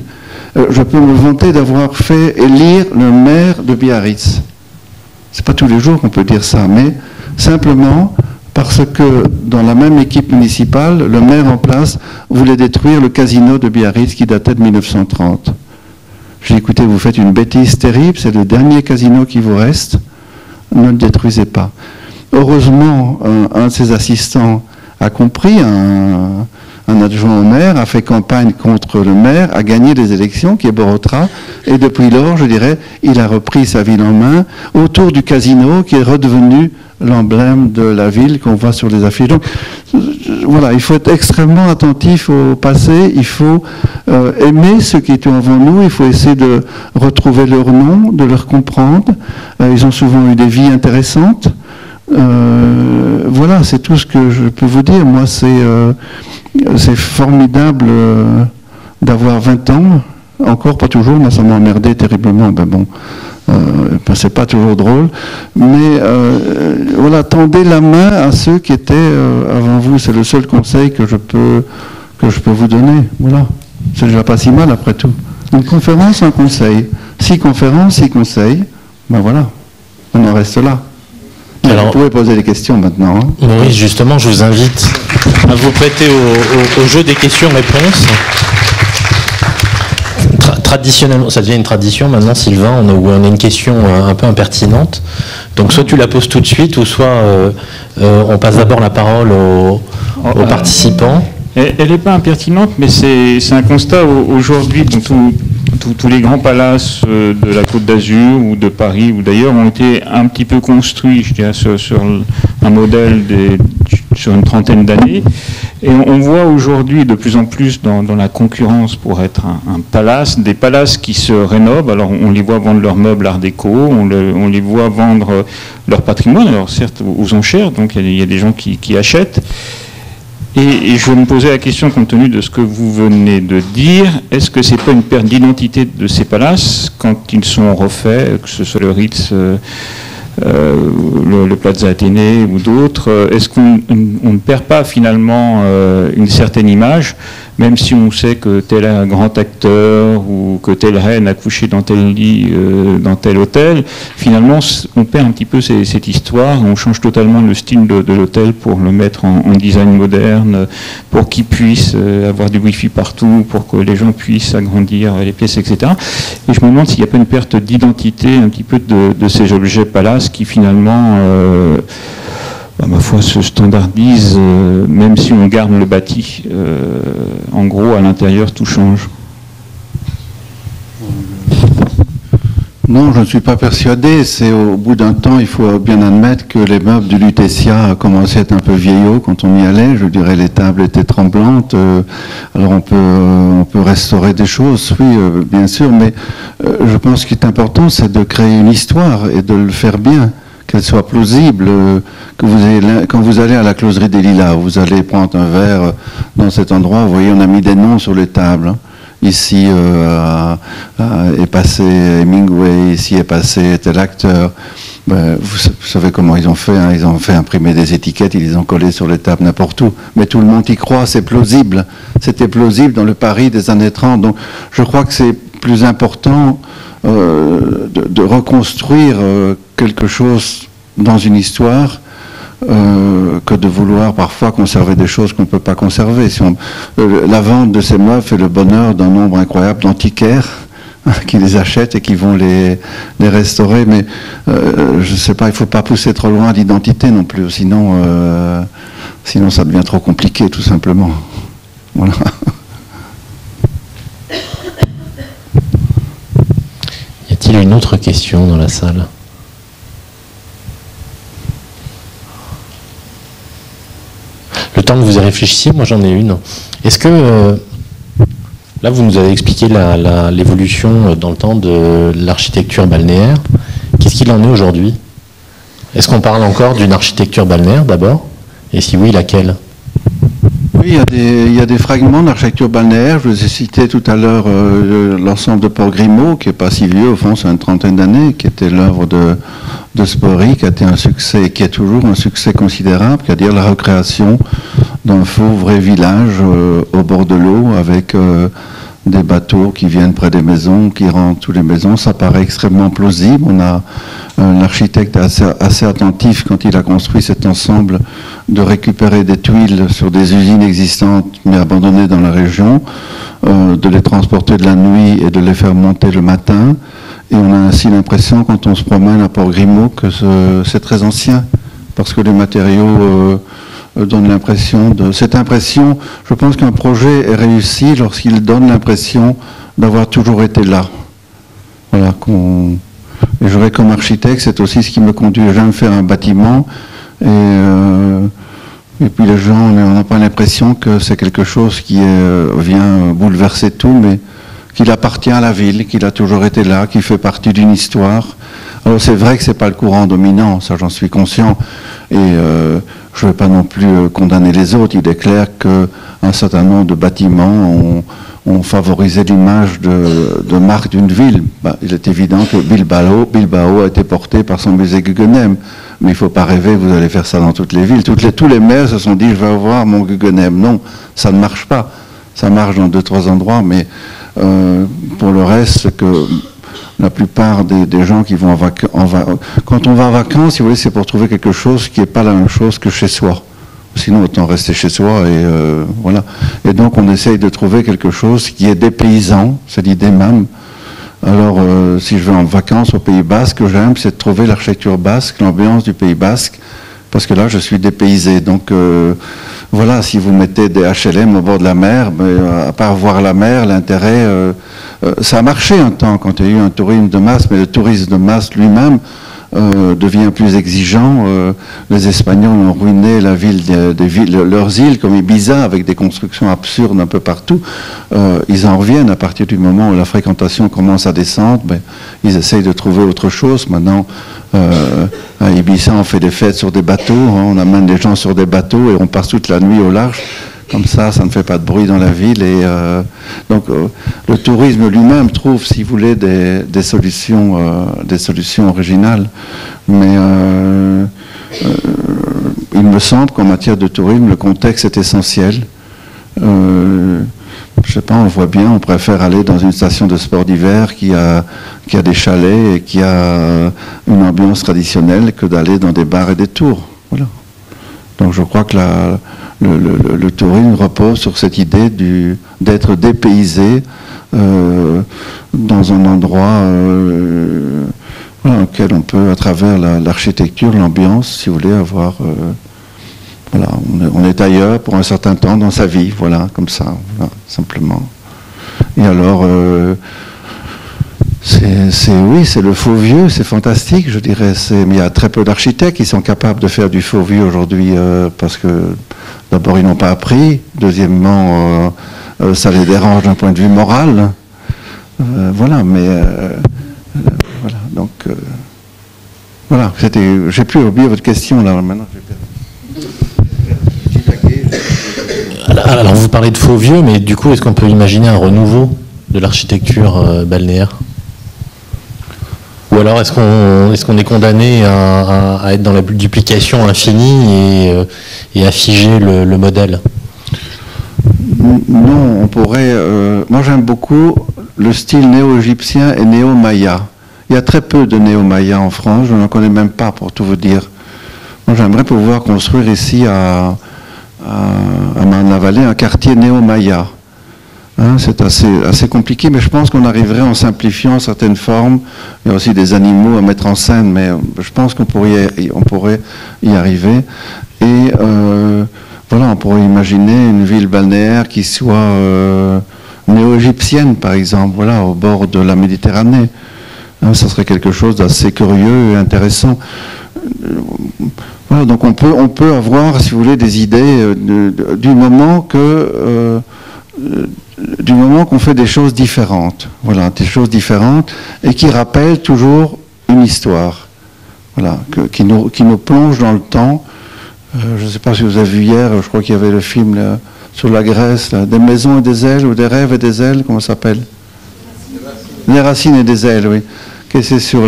[SPEAKER 2] Je peux me vanter d'avoir fait élire le maire de Biarritz. C'est pas tous les jours qu'on peut dire ça, mais simplement parce que dans la même équipe municipale, le maire en place voulait détruire le casino de Biarritz qui datait de 1930. J'ai dit, écoutez, vous faites une bêtise terrible, c'est le dernier casino qui vous reste, ne le détruisez pas. Heureusement, un de ses assistants a compris, un adjoint au maire a fait campagne contre le maire, a gagné les élections, qui est Borotra, et depuis lors, je dirais, il a repris sa ville en main autour du casino qui est redevenu l'emblème de la ville qu'on voit sur les affiches. Donc voilà, il faut être extrêmement attentif au passé, il faut aimer ceux qui étaient avant nous, il faut essayer de retrouver leur nom, de leur comprendre. Ils ont souvent eu des vies intéressantes. Voilà, c'est tout ce que je peux vous dire. Moi, c'est formidable d'avoir 20 ans, encore pas toujours, mais ça m'a emmerdé terriblement. Ben bon, c'est pas toujours drôle, mais voilà, tendez la main à ceux qui étaient avant vous. C'est le seul conseil que je peux vous donner. Voilà, c'est déjà pas si mal après tout. Une conférence, un conseil. 6 conférences, 6 conseils. Ben voilà, on en reste là. Alors, vous pouvez poser des questions maintenant. Hein.
[SPEAKER 1] Maurice, justement, je vous invite à vous prêter au jeu des questions-réponses. traditionnellement, ça devient une tradition maintenant, Sylvain, où on a une question un peu impertinente. Donc soit tu la poses tout de suite, ou soit on passe d'abord la parole aux participants.
[SPEAKER 4] Elle n'est pas impertinente, mais c'est un constat aujourd'hui. Tous les grands palaces de la Côte d'Azur ou de Paris ou d'ailleurs ont été un petit peu construits, je dirais, sur un modèle sur une trentaine d'années. Et on voit aujourd'hui de plus en plus dans la concurrence pour être un palace, des palaces qui se rénovent. Alors on les voit vendre leurs meubles art déco, on les voit vendre leur patrimoine, alors certes aux enchères, donc il y a des gens qui achètent. Et je me posais la question, compte tenu de ce que vous venez de dire, est-ce que c'est pas une perte d'identité de ces palaces quand ils sont refaits, que ce soit le Ritz, le Plaza Athénée ou d'autres? Est-ce qu'on ne perd pas finalement une certaine image, même si on sait que tel un grand acteur ou que telle reine a couché dans tel lit, dans tel hôtel? Finalement, on perd un petit peu cette histoire, on change totalement le style de l'hôtel pour le mettre en design moderne, pour qu'il puisse avoir du wifi partout, pour que les gens puissent agrandir les pièces, etc. Et je me demande s'il n'y a pas une perte d'identité un petit peu de ces objets palaces qui finalement... ma foi, se standardise, même si on garde le bâti. En gros, à l'intérieur, tout change.
[SPEAKER 2] Non, je ne suis pas persuadé. C'est au bout d'un temps, il faut bien admettre que les meubles du Lutetia commençaient à être un peu vieillots quand on y allait. Je dirais les tables étaient tremblantes. Alors on peut restaurer des choses, oui, bien sûr, mais je pense qu'il est important, c'est de créer une histoire et de le faire bien, qu'elle soit plausible, quand vous allez à la closerie des Lilas, vous allez prendre un verre dans cet endroit, vous voyez, on a mis des noms sur les tables. Hein. Ici est passé Hemingway, ici est passé tel acteur. Vous savez comment ils ont fait, hein, ils ont fait imprimer des étiquettes, ils les ont collées sur les tables n'importe où. Mais tout le monde y croit, c'est plausible. C'était plausible dans le Paris des années 30. Donc je crois que c'est plus important de reconstruire quelque chose dans une histoire que de vouloir parfois conserver des choses qu'on ne peut pas conserver. La vente de ces meubles fait le bonheur d'un nombre incroyable d'antiquaires qui les achètent et qui vont les restaurer, mais je ne sais pas, il ne faut pas pousser trop loin l'identité non plus, sinon ça devient trop compliqué tout simplement. Voilà.
[SPEAKER 1] Y a-t-il une autre question dans la salle ? Le temps que vous y réfléchissiez, moi j'en ai une. Est-ce que, là vous nous avez expliqué l'évolution dans le temps de l'architecture balnéaire, qu'est-ce qu'il en est aujourd'hui ? Est-ce qu'on parle encore d'une architecture balnéaire d'abord ? Et si oui, laquelle ?
[SPEAKER 2] Oui, il y a des fragments d'architecture balnéaire. Je vous ai cité tout à l'heure l'ensemble de Port-Grimaud, qui n'est pas si vieux, au fond, c'est une trentaine d'années, qui était l'œuvre de Spory, qui a été un succès, qui est toujours un succès considérable, c'est-à-dire la recréation d'un faux vrai village au bord de l'eau, avec des bateaux qui viennent près des maisons, qui rentrent sous les maisons. Ça paraît extrêmement plausible. On a un architecte assez attentif quand il a construit cet ensemble de récupérer des tuiles sur des usines existantes mais abandonnées dans la région, de les transporter de la nuit et de les faire monter le matin. Et on a ainsi l'impression, quand on se promène à Port-Grimaud, que c'est très ancien, parce que les matériaux donnent l'impression de... Cette impression, je pense qu'un projet est réussi lorsqu'il donne l'impression d'avoir toujours été là. Voilà, et je dirais comme architecte, c'est aussi ce qui me conduit. J'aime faire un bâtiment, et puis les gens n'ont pas l'impression que c'est quelque chose qui vient bouleverser tout, mais qu'il appartient à la ville, qu'il a toujours été là, qu'il fait partie d'une histoire. Alors c'est vrai que c'est pas le courant dominant, ça j'en suis conscient, et je ne vais pas non plus condamner les autres. Il est clair qu'un certain nombre de bâtiments ont favorisé l'image de marque d'une ville. Il est évident que Bilbao a été porté par son musée Guggenheim, mais il ne faut pas rêver, vous allez faire ça dans toutes les villes. Tous les maires se sont dit, je vais avoir mon Guggenheim. Non, ça ne marche pas. Ça marche dans 2-3 endroits, mais pour le reste, que la plupart des gens qui vont quand on va en vacances, si vous voulez, c'est pour trouver quelque chose qui n'est pas la même chose que chez soi. Sinon, autant rester chez soi et voilà. Et donc, on essaye de trouver quelque chose qui est dépaysant, c'est l'idée même. Alors, si je vais en vacances au Pays Basque, ce que j'aime, c'est de trouver l'architecture basque, l'ambiance du Pays Basque, parce que là, je suis dépaysé. Donc, voilà, si vous mettez des HLM au bord de la mer, à part voir la mer, l'intérêt, ça a marché un temps quand il y a eu un tourisme de masse, mais le tourisme de masse lui-même devient plus exigeant. Les Espagnols ont ruiné la ville, leurs îles comme Ibiza avec des constructions absurdes un peu partout. Ils en reviennent à partir du moment où la fréquentation commence à descendre. Ils essayent de trouver autre chose. Maintenant, à Ibiza, on fait des fêtes sur des bateaux. On amène des gens sur des bateaux et on passe toute la nuit au large. Comme ça ne fait pas de bruit dans la ville. Et donc, le tourisme lui-même trouve, si vous voulez, des solutions originales. Mais il me semble qu'en matière de tourisme, le contexte est essentiel. Je ne sais pas, on voit bien, on préfère aller dans une station de sport d'hiver qui a des chalets et qui a une ambiance traditionnelle que d'aller dans des bars et des tours. Voilà. Donc je crois que le tourisme repose sur cette idée d'être dépaysé dans un endroit auquel on peut, à travers l'architecture, l'ambiance, si vous voulez, avoir... voilà, on est ailleurs pour un certain temps dans sa vie, voilà, comme ça, voilà, simplement. Et alors... c'est le faux vieux, c'est fantastique, je dirais. Mais il y a très peu d'architectes qui sont capables de faire du faux vieux aujourd'hui, parce que d'abord ils n'ont pas appris, deuxièmement ça les dérange d'un point de vue moral. Voilà, mais voilà, donc voilà. J'ai plus oublié votre question là. Maintenant,
[SPEAKER 1] alors vous parlez de faux vieux, mais du coup, est-ce qu'on peut imaginer un renouveau de l'architecture balnéaire ? Ou alors est-ce qu'on est condamné à être dans la duplication infinie et à figer le modèle ?
[SPEAKER 2] Non, on pourrait... moi j'aime beaucoup le style néo-égyptien et néo-maya. Il y a très peu de néo-maya en France, je n'en connais même pas pour tout vous dire. Moi j'aimerais pouvoir construire ici à Marne-la-Vallée un quartier néo-maya. C'est assez compliqué, mais je pense qu'on arriverait en simplifiant certaines formes. Il y a aussi des animaux à mettre en scène, mais je pense qu'on pourrait y arriver. Et voilà, on pourrait imaginer une ville balnéaire qui soit néo-égyptienne, par exemple, voilà, au bord de la Méditerranée. Ça serait quelque chose d'assez curieux et intéressant. Voilà, donc on peut avoir, si vous voulez, des idées du moment qu'on fait des choses différentes, voilà, des choses différentes, et qui rappellent toujours une histoire, voilà, qui nous plonge dans le temps. Je ne sais pas si vous avez vu hier, je crois qu'il y avait le film là, sur la Grèce, là, des maisons et des ailes, ou des rêves et des ailes, comment ça s'appelle ? Des racines et des ailes, oui. Que c'est sur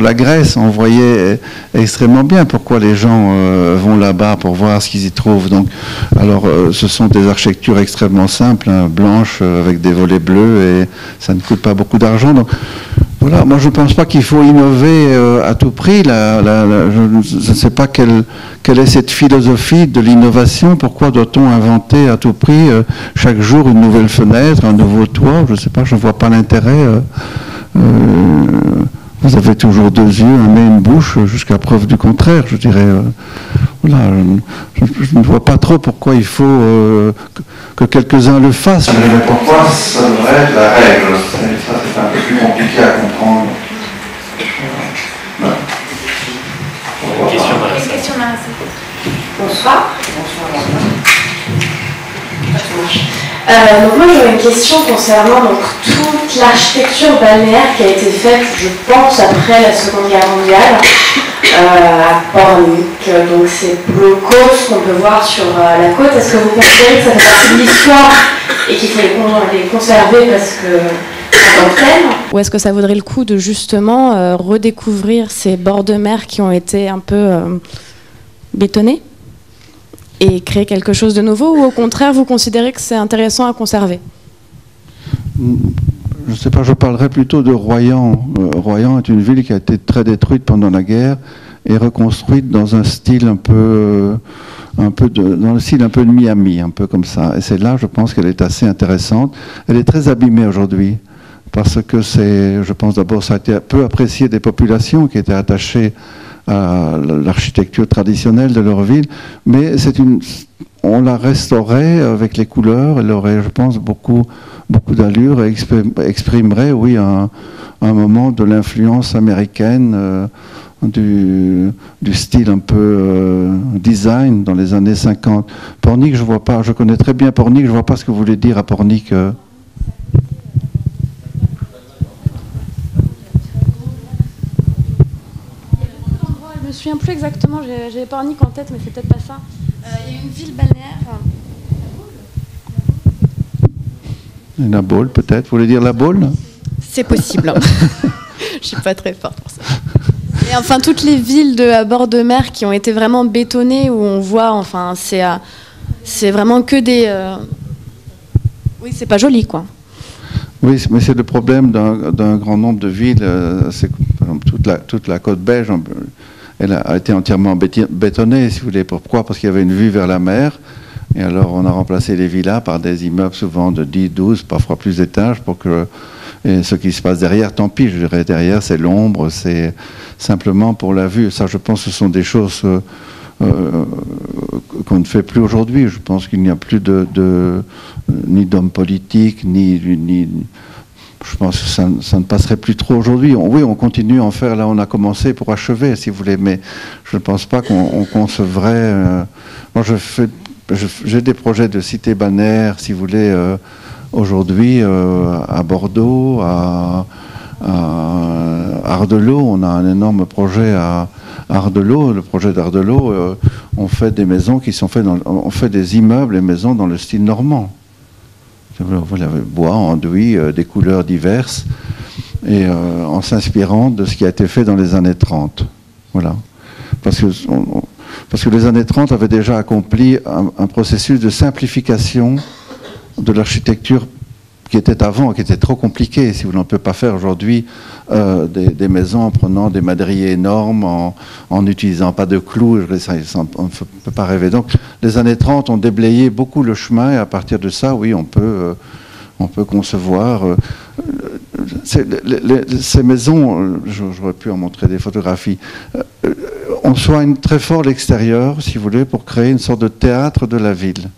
[SPEAKER 2] la Grèce, on voyait extrêmement bien pourquoi les gens vont là-bas pour voir ce qu'ils y trouvent. Donc, alors, ce sont des architectures extrêmement simples, blanches, avec des volets bleus, et ça ne coûte pas beaucoup d'argent. Donc, voilà, moi je ne pense pas qu'il faut innover à tout prix. Je ne sais pas quelle est cette philosophie de l'innovation. Pourquoi doit-on inventer à tout prix chaque jour une nouvelle fenêtre, un nouveau toit ? Je ne sais pas, je ne vois pas l'intérêt. Vous avez toujours deux yeux, un nez, une bouche, jusqu'à preuve du contraire, je dirais. Voilà, je ne vois pas trop pourquoi il faut que quelques-uns le fassent. Mais pourquoi ça devrait être la règle ? Ça, c'est un peu plus compliqué à comprendre. Voilà.
[SPEAKER 5] Question Bonsoir. Donc moi j'aurais une question concernant toute l'architecture balnéaire qui a été faite, je pense, après la Seconde Guerre mondiale, à Pornic, donc ces blocos qu'on peut voir sur la côte. Est-ce que vous considérez que ça fait partie de l'histoire et qu'il faut les conserver parce que en tant que tel ? Ou est-ce que ça vaudrait le coup de justement redécouvrir ces bords de mer qui ont été un peu bétonnés et créer quelque chose de nouveau, ou au contraire, vous considérez que c'est intéressant à conserver ?
[SPEAKER 2] Je ne sais pas, je parlerai plutôt de Royan. Royan est une ville qui a été très détruite pendant la guerre et reconstruite dans un style dans le style un peu de Miami, un peu comme ça. Et c'est là, je pense qu'elle est assez intéressante. Elle est très abîmée aujourd'hui, parce que je pense d'abord, ça a été peu apprécié des populations qui étaient attachées à l'architecture traditionnelle de leur ville, mais on la restaurait avec les couleurs, elle aurait, je pense, beaucoup d'allure et exprimerait, oui, un moment de l'influence américaine, du style un peu design dans les années 50. Pornic, je vois pas, je connais très bien Pornic, je vois pas ce que vous voulez dire à Pornic.
[SPEAKER 6] Je me souviens plus exactement, j'avais Pornic en tête, mais c'est peut-être pas ça. Il y a une ville balnéaire.
[SPEAKER 2] La Baule, peut-être. Vous voulez dire la Baule?
[SPEAKER 6] C'est possible. Je suis pas très forte pour ça. Et enfin, toutes les villes à bord de mer qui ont été vraiment bétonnées, où on voit, enfin, c'est vraiment que des... Oui, c'est pas joli, quoi.
[SPEAKER 2] Oui, mais c'est le problème d'un grand nombre de villes. C'est, par exemple, toute la côte belge, elle a été entièrement bétonnée, si vous voulez. Pourquoi? Parce qu'il y avait une vue vers la mer. Et alors, on a remplacé les villas par des immeubles souvent de 10, 12, parfois plus d'étages, pour que... Et ce qui se passe derrière, tant pis, je dirais, derrière, c'est l'ombre, c'est simplement pour la vue. Ça, je pense que ce sont des choses qu'on ne fait plus aujourd'hui. Je pense qu'il n'y a plus ni d'hommes politiques, je pense que ça ne passerait plus trop aujourd'hui. Oui, on continue à en faire, là, on a commencé pour achever, si vous voulez, mais je ne pense pas qu'on concevrait... Moi, j'ai des projets de cité balnéaire, si vous voulez... Aujourd'hui, à Bordeaux, à Ardelot, on a un énorme projet à Ardelot. Le projet d'Ardelot, on fait des maisons qui sont faites on fait des immeubles et maisons dans le style normand. Vous l'avez bois, enduit, des couleurs diverses, et en s'inspirant de ce qui a été fait dans les années 30. Voilà. Parce que les années 30 avaient déjà accompli un processus de simplification de l'architecture qui était avant, qui était trop compliquée. Si vous n'en pouvez pas faire aujourd'hui des maisons en prenant des madriers énormes, en n'utilisant pas de clous, on ne peut pas rêver. Donc les années 30 ont déblayé beaucoup le chemin, et à partir de ça, oui, on peut concevoir... ces maisons, j'aurais pu en montrer des photographies, on soigne très fort l'extérieur, si vous voulez, pour créer une sorte de théâtre de la ville.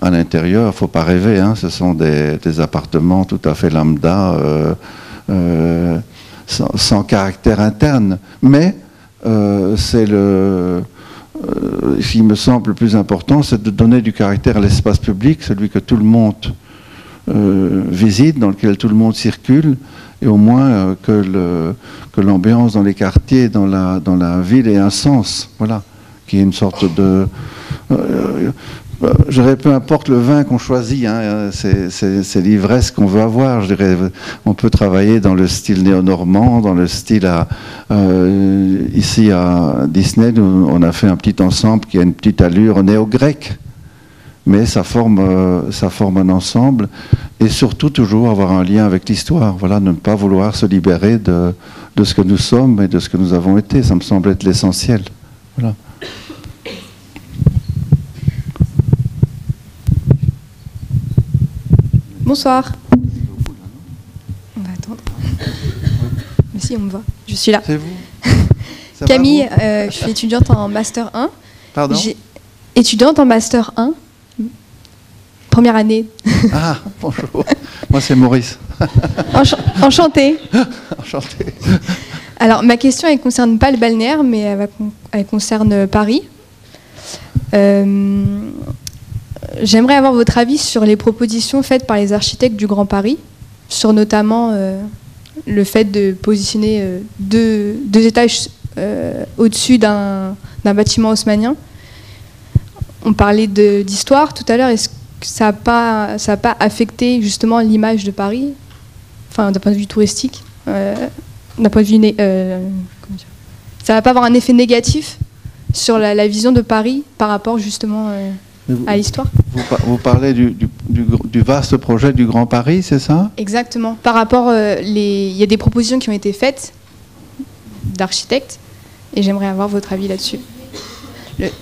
[SPEAKER 2] À l'intérieur, il ne faut pas rêver, hein, ce sont des appartements tout à fait lambda, sans caractère interne. Mais ce qui me semble le plus important, c'est de donner du caractère à l'espace public, celui que tout le monde visite, dans lequel tout le monde circule, et au moins que l'ambiance dans les quartiers, dans la ville ait un sens, voilà, qui est une sorte de... je dirais, peu importe le vin qu'on choisit, hein, c'est l'ivresse qu'on veut avoir. Je dirais, on peut travailler dans le style néo-normand, dans le style ici à Disney, on a fait un petit ensemble qui a une petite allure néo-grecque, mais ça forme un ensemble, et surtout toujours avoir un lien avec l'histoire. Voilà, ne pas vouloir se libérer de ce que nous sommes et de ce que nous avons été. Ça me semble être l'essentiel. Voilà.
[SPEAKER 7] Bonsoir. On va attendre. Mais si, on me voit. Je suis là.
[SPEAKER 2] C'est vous?
[SPEAKER 7] Camille, je suis étudiante en Master 1.
[SPEAKER 2] Pardon?
[SPEAKER 7] Étudiante en Master 1. Première année.
[SPEAKER 2] Ah, bonjour. Moi, c'est Maurice.
[SPEAKER 7] Enchantée.
[SPEAKER 2] Enchanté.
[SPEAKER 7] Alors, ma question, elle ne concerne pas le balnéaire, mais elle concerne Paris. J'aimerais avoir votre avis sur les propositions faites par les architectes du Grand Paris, sur notamment le fait de positionner deux étages au-dessus d'un bâtiment haussmannien. On parlait d'histoire tout à l'heure. Est-ce que ça n'a pas affecté justement l'image de Paris, enfin d'un point de vue touristique, d'un point de vue ça va pas avoir un effet négatif sur la vision de Paris par rapport justement à l'histoire?
[SPEAKER 2] Vous parlez du vaste projet du Grand Paris, c'est ça?
[SPEAKER 7] Exactement. Par rapport, il y a des propositions qui ont été faites d'architectes, et j'aimerais avoir votre avis là-dessus.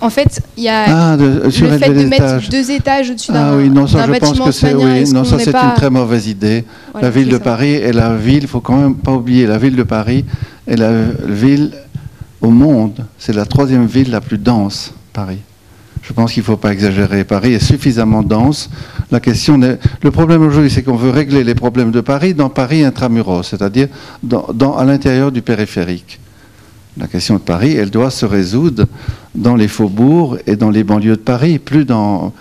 [SPEAKER 7] En fait, il y a le fait de mettre 2 étages au-dessus d'un
[SPEAKER 2] oui, non, ça, je pense que c'est
[SPEAKER 7] pas...
[SPEAKER 2] une très mauvaise idée.
[SPEAKER 7] Voilà,
[SPEAKER 2] la ville de Paris est la ville, il faut quand même pas oublier, la ville de Paris est la ville au monde, c'est la 3e ville la plus dense, Paris. Je pense qu'il ne faut pas exagérer. Paris est suffisamment dense. Le problème aujourd'hui, c'est qu'on veut régler les problèmes de Paris dans Paris intramuros, c'est-à-dire à l'intérieur du périphérique. La question de Paris, elle doit se résoudre dans les faubourgs et dans les banlieues de Paris, plus dans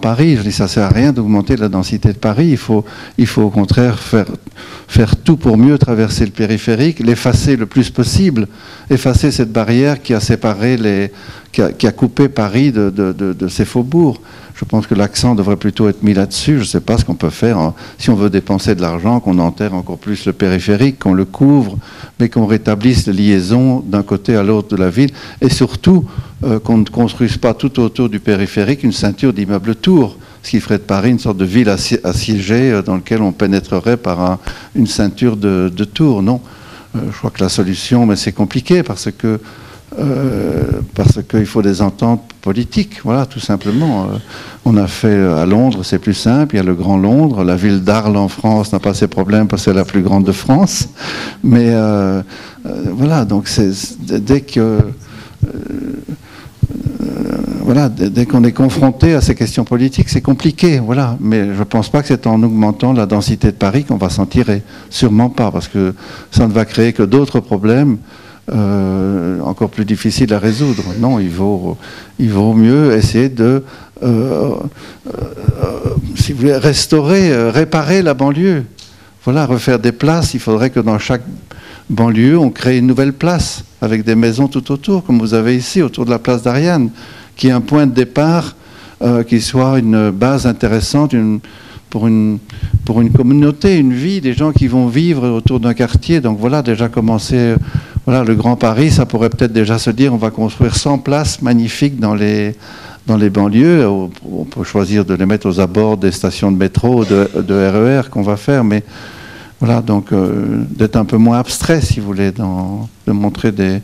[SPEAKER 2] Paris. Je dis, ça ne sert à rien d'augmenter la densité de Paris. Il faut au contraire faire tout pour mieux traverser le périphérique, l'effacer le plus possible, effacer cette barrière qui a séparé qui a coupé Paris de ses faubourgs. Je pense que l'accent devrait plutôt être mis là-dessus. Je ne sais pas ce qu'on peut faire si on veut dépenser de l'argent, qu'on enterre encore plus le périphérique, qu'on le couvre, mais qu'on rétablisse les liaisons d'un côté à l'autre de la ville, et surtout qu'on ne construise pas tout autour du périphérique une ceinture d'immeubles tours, ce qui ferait de Paris une sorte de ville assiégée dans laquelle on pénétrerait par une ceinture de tours. Non, je crois que la solution, mais c'est compliqué parce qu'il faut des ententes politiques, voilà, tout simplement. On a fait à Londres, c'est plus simple, il y a le Grand Londres, la ville d'Arles en France n'a pas ces problèmes parce que c'est la plus grande de France, mais voilà, donc dès qu'on est confronté à ces questions politiques, c'est compliqué, voilà. Mais je ne pense pas que c'est en augmentant la densité de Paris qu'on va s'en tirer, sûrement pas, parce que ça ne va créer que d'autres problèmes encore plus difficile à résoudre. Non, il vaut mieux essayer de, si vous voulez, réparer la banlieue. Voilà, refaire des places. Il faudrait que dans chaque banlieue, on crée une nouvelle place avec des maisons tout autour, comme vous avez ici, autour de la place d'Ariane, qui est un point de départ, qui soit une base intéressante, pour une communauté, une vie, des gens qui vont vivre autour d'un quartier. Donc voilà, déjà commencer, voilà, le Grand Paris, ça pourrait peut-être déjà se dire, on va construire 100 places magnifiques dans les banlieues. On peut choisir de les mettre aux abords des stations de métro, de RER qu'on va faire, mais voilà, donc d'être un peu moins abstrait, si vous voulez, de montrer des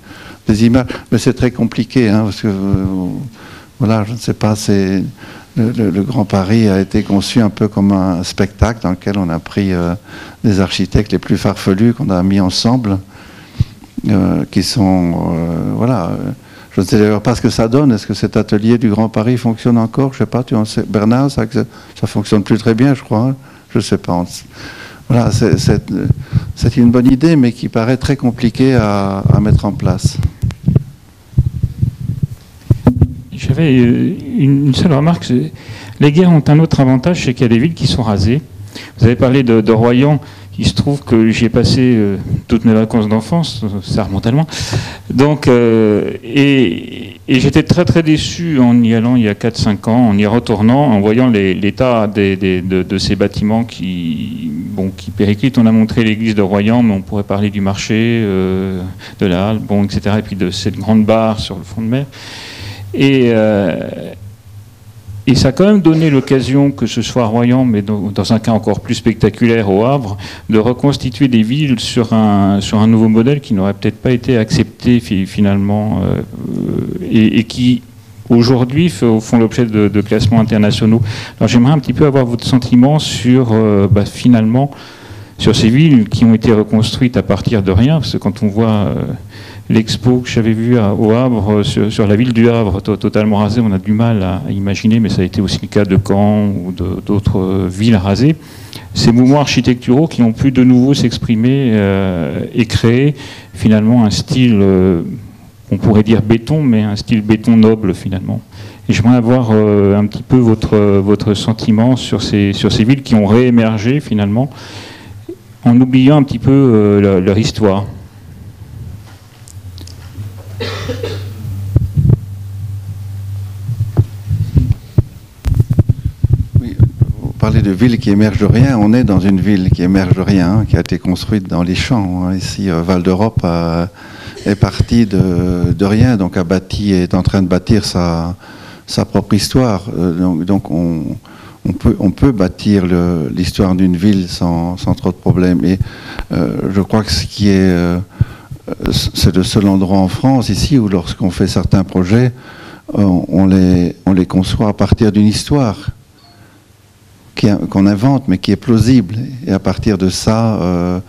[SPEAKER 2] images. Mais c'est très compliqué, hein, parce que, voilà, je ne sais pas, c'est... Le Grand Paris a été conçu un peu comme un spectacle dans lequel on a pris des architectes les plus farfelus qu'on a mis ensemble, qui sont... voilà. Je ne sais d'ailleurs pas ce que ça donne. Est-ce que cet atelier du Grand Paris fonctionne encore? Je ne sais pas, tu en sais, Bernard, ça ne fonctionne plus très bien, je crois. Hein, je ne sais pas. Voilà, c'est une bonne idée, mais qui paraît très compliquée à mettre en place.
[SPEAKER 4] J'avais une seule remarque. Les guerres ont un autre avantage, c'est qu'il y a des villes qui sont rasées. Vous avez parlé de Royan. Il se trouve que j'y ai passé toutes mes vacances d'enfance, ça remonte à loin. Donc, et j'étais très très déçu en y allant il y a 4-5 ans, en y retournant, en voyant l'état de ces bâtiments qui périclitent. On a montré l'église de Royan, mais on pourrait parler du marché, de la halle, etc. Et puis de cette grande barre sur le fond de mer. Et ça a quand même donné l'occasion, que ce soit à Royan, mais dans un cas encore plus spectaculaire au Havre, de reconstituer des villes sur un nouveau modèle qui n'aurait peut-être pas été accepté finalement, et qui aujourd'hui font l'objet de classements internationaux. Alors j'aimerais un petit peu avoir votre sentiment sur finalement sur ces villes qui ont été reconstruites à partir de rien, parce que quand on voit l'expo que j'avais vue au Havre, sur la ville du Havre, totalement rasée, on a du mal à imaginer, mais ça a été aussi le cas de Caen ou d'autres villes rasées. Ces mouvements architecturaux qui ont pu de nouveau s'exprimer et créer finalement un style, on pourrait dire béton, mais un style béton noble finalement. Et j'aimerais avoir un petit peu votre sentiment sur ces villes qui ont réémergé finalement, en oubliant un petit peu leur histoire.
[SPEAKER 2] Oui, vous parlez de villes qui émergent de rien. On est dans une ville qui émerge de rien, hein, qui a été construite dans les champs. Hein. Ici, Val d'Europe est parti de rien, donc est en train de bâtir sa propre histoire. Donc on peut bâtir l'histoire d'une ville sans trop de problèmes. Et je crois que ce qui est c'est le seul endroit en France, ici, où lorsqu'on fait certains projets, on les conçoit à partir d'une histoire qu'on invente, mais qui est plausible. Et à partir de ça,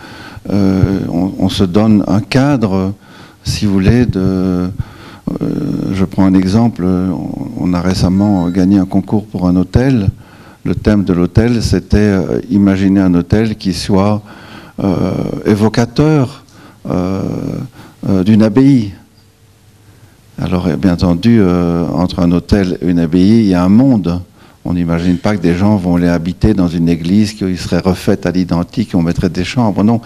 [SPEAKER 2] on se donne un cadre, si vous voulez, je prends un exemple, on a récemment gagné un concours pour un hôtel. Le thème de l'hôtel, c'était imaginer un hôtel qui soit évocateur d'une abbaye. Alors, bien entendu, entre un hôtel et une abbaye, il y a un monde. On n'imagine pas que des gens vont aller habiter dans une église qui serait refaite à l'identique et on mettrait des chambres. Non,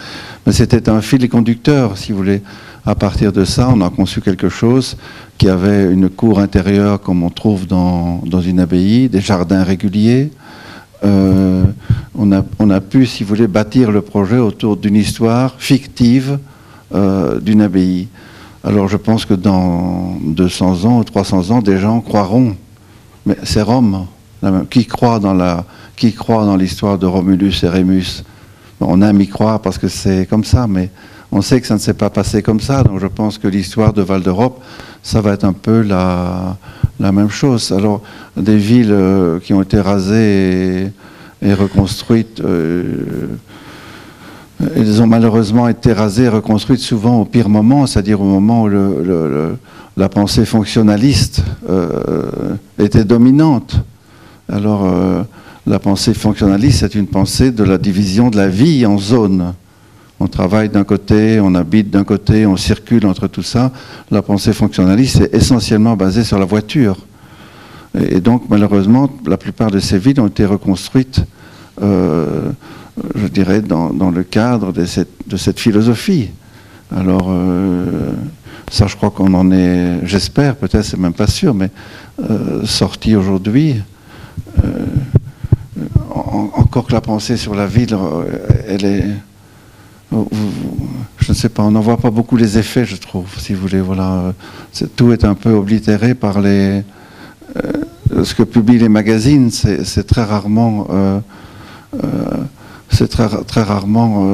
[SPEAKER 2] mais c'était un fil conducteur, si vous voulez. À partir de ça, on a conçu quelque chose qui avait une cour intérieure comme on trouve dans une abbaye, des jardins réguliers. On a pu, si vous voulez, bâtir le projet autour d'une histoire fictive d'une abbaye. Alors je pense que dans 200 ans ou 300 ans, des gens croiront. Mais c'est Rome. Qui croit dans l'histoire de Romulus et Rémus? On aime y croire parce que c'est comme ça, mais on sait que ça ne s'est pas passé comme ça. Donc je pense que l'histoire de Val d'Europe, ça va être un peu la même chose. Alors des villes qui ont été rasées et reconstruites, elles ont malheureusement été rasées et reconstruites souvent au pire moment, c'est-à-dire au moment où la pensée fonctionnaliste était dominante. Alors, la pensée fonctionnaliste, c'est une pensée de la division de la vie en zones. On travaille d'un côté, on habite d'un côté, on circule entre tout ça. La pensée fonctionnaliste est essentiellement basée sur la voiture. Et donc, malheureusement, la plupart de ces villes ont été reconstruites, je dirais, dans le cadre de cette philosophie. Alors, ça, je crois qu'on en est, j'espère, peut-être, c'est même pas sûr, mais sorti aujourd'hui. Encore que la pensée sur la ville, elle est... je ne sais pas, on n'en voit pas beaucoup les effets, je trouve, si vous voulez. Voilà, tout est un peu oblitéré par ce que publient les magazines. C'est très rarement... très rarement,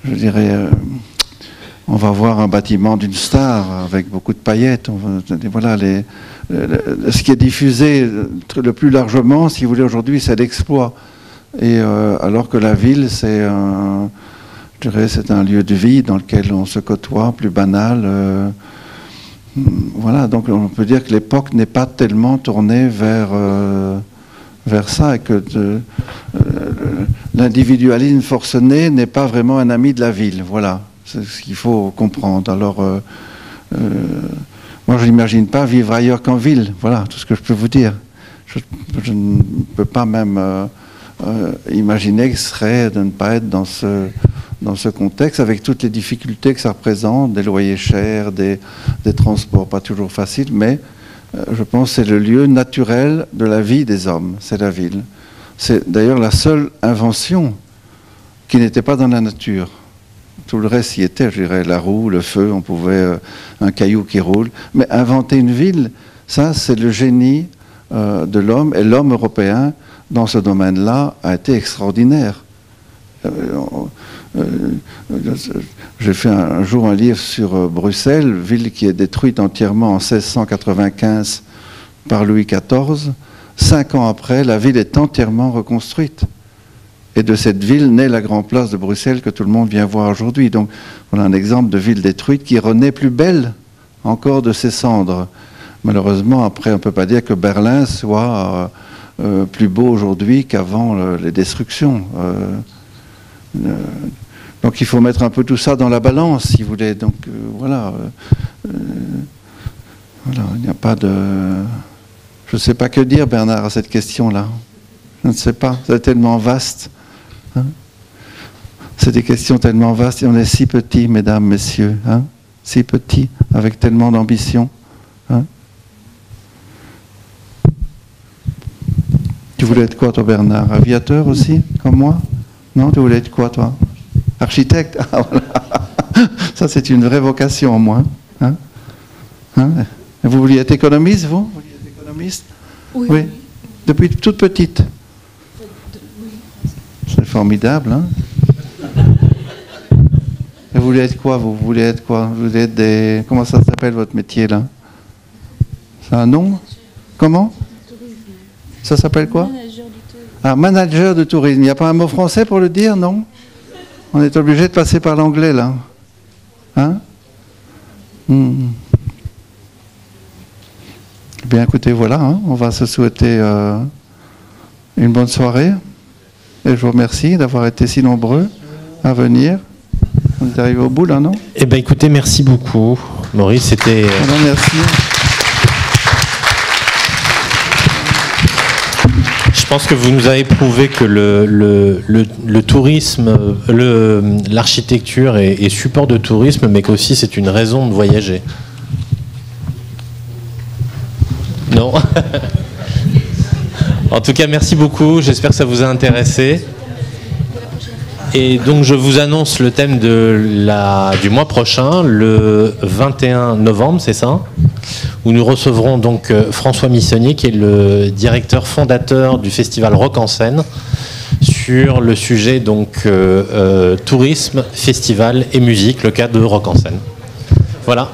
[SPEAKER 2] je dirais... on va voir un bâtiment d'une star avec beaucoup de paillettes. Voilà, ce qui est diffusé le plus largement, si vous voulez, aujourd'hui, c'est l'exploit. Et alors que la ville, c'est un lieu de vie dans lequel on se côtoie, plus banal. Voilà, donc on peut dire que l'époque n'est pas tellement tournée vers ça, et que l'individualisme forcené n'est pas vraiment un ami de la ville. Voilà. C'est ce qu'il faut comprendre. Alors, moi, je n'imagine pas vivre ailleurs qu'en ville. Voilà, tout ce que je peux vous dire. Je ne peux pas même imaginer que ce serait de ne pas être dans ce contexte, avec toutes les difficultés que ça représente, des loyers chers, des transports pas toujours faciles, mais je pense que c'est le lieu naturel de la vie des hommes, c'est la ville. C'est d'ailleurs la seule invention qui n'était pas dans la nature. Tout le reste y était, je dirais, la roue, le feu, on pouvait, un caillou qui roule. Mais inventer une ville, ça, c'est le génie de l'homme. Et l'homme européen, dans ce domaine-là, a été extraordinaire. J'ai fait un jour un livre sur Bruxelles, ville qui est détruite entièrement en 1695 par Louis XIV. 5 ans après, la ville est entièrement reconstruite. Et de cette ville naît la grande place de Bruxelles que tout le monde vient voir aujourd'hui. Donc voilà un exemple de ville détruite qui renaît plus belle encore de ses cendres. Malheureusement, après, on ne peut pas dire que Berlin soit plus beau aujourd'hui qu'avant les destructions. Donc il faut mettre un peu tout ça dans la balance, si vous voulez. Donc voilà. Voilà, il n'y a pas de... Je ne sais pas que dire, Bernard, à cette question-là. Je ne sais pas, c'est tellement vaste. Hein, c'est des questions tellement vastes et on est si petits, mesdames, messieurs. Hein, si petits, avec tellement d'ambition. Hein. Tu voulais être quoi, toi, Bernard? Aviateur aussi, comme moi? Non, tu voulais être quoi, toi? Architecte? Ah, voilà. Ça, c'est une vraie vocation, moi. Hein. Hein. Vous vouliez être économiste, vous? Vous vouliez être économiste? Oui. Oui. Depuis toute petite? C'est formidable, hein? Et vous voulez être quoi, vous voulez être quoi? Vous êtes des... Comment ça s'appelle votre métier là? C'est un nom? Comment? Ça s'appelle quoi? Ah, manager de tourisme. Il n'y a pas un mot français pour le dire, non? On est obligé de passer par l'anglais là. Hein? Bien écoutez, voilà, hein, on va se souhaiter une bonne soirée. Et je vous remercie d'avoir été si nombreux à venir. On est arrivé au bout là, non?
[SPEAKER 1] Eh bien écoutez, merci beaucoup. Maurice, c'était...
[SPEAKER 2] merci.
[SPEAKER 1] Je pense que vous nous avez prouvé que le tourisme, l'architecture est support de tourisme, mais qu'aussi c'est une raison de voyager. Non. En tout cas, merci beaucoup. J'espère que ça vous a intéressé. Et donc, je vous annonce le thème du mois prochain, le 21 novembre, c'est ça ? Où nous recevrons donc François Missonnier, qui est le directeur fondateur du festival Rock en Seine, sur le sujet donc tourisme, festival et musique, le cas de Rock en Seine. Voilà.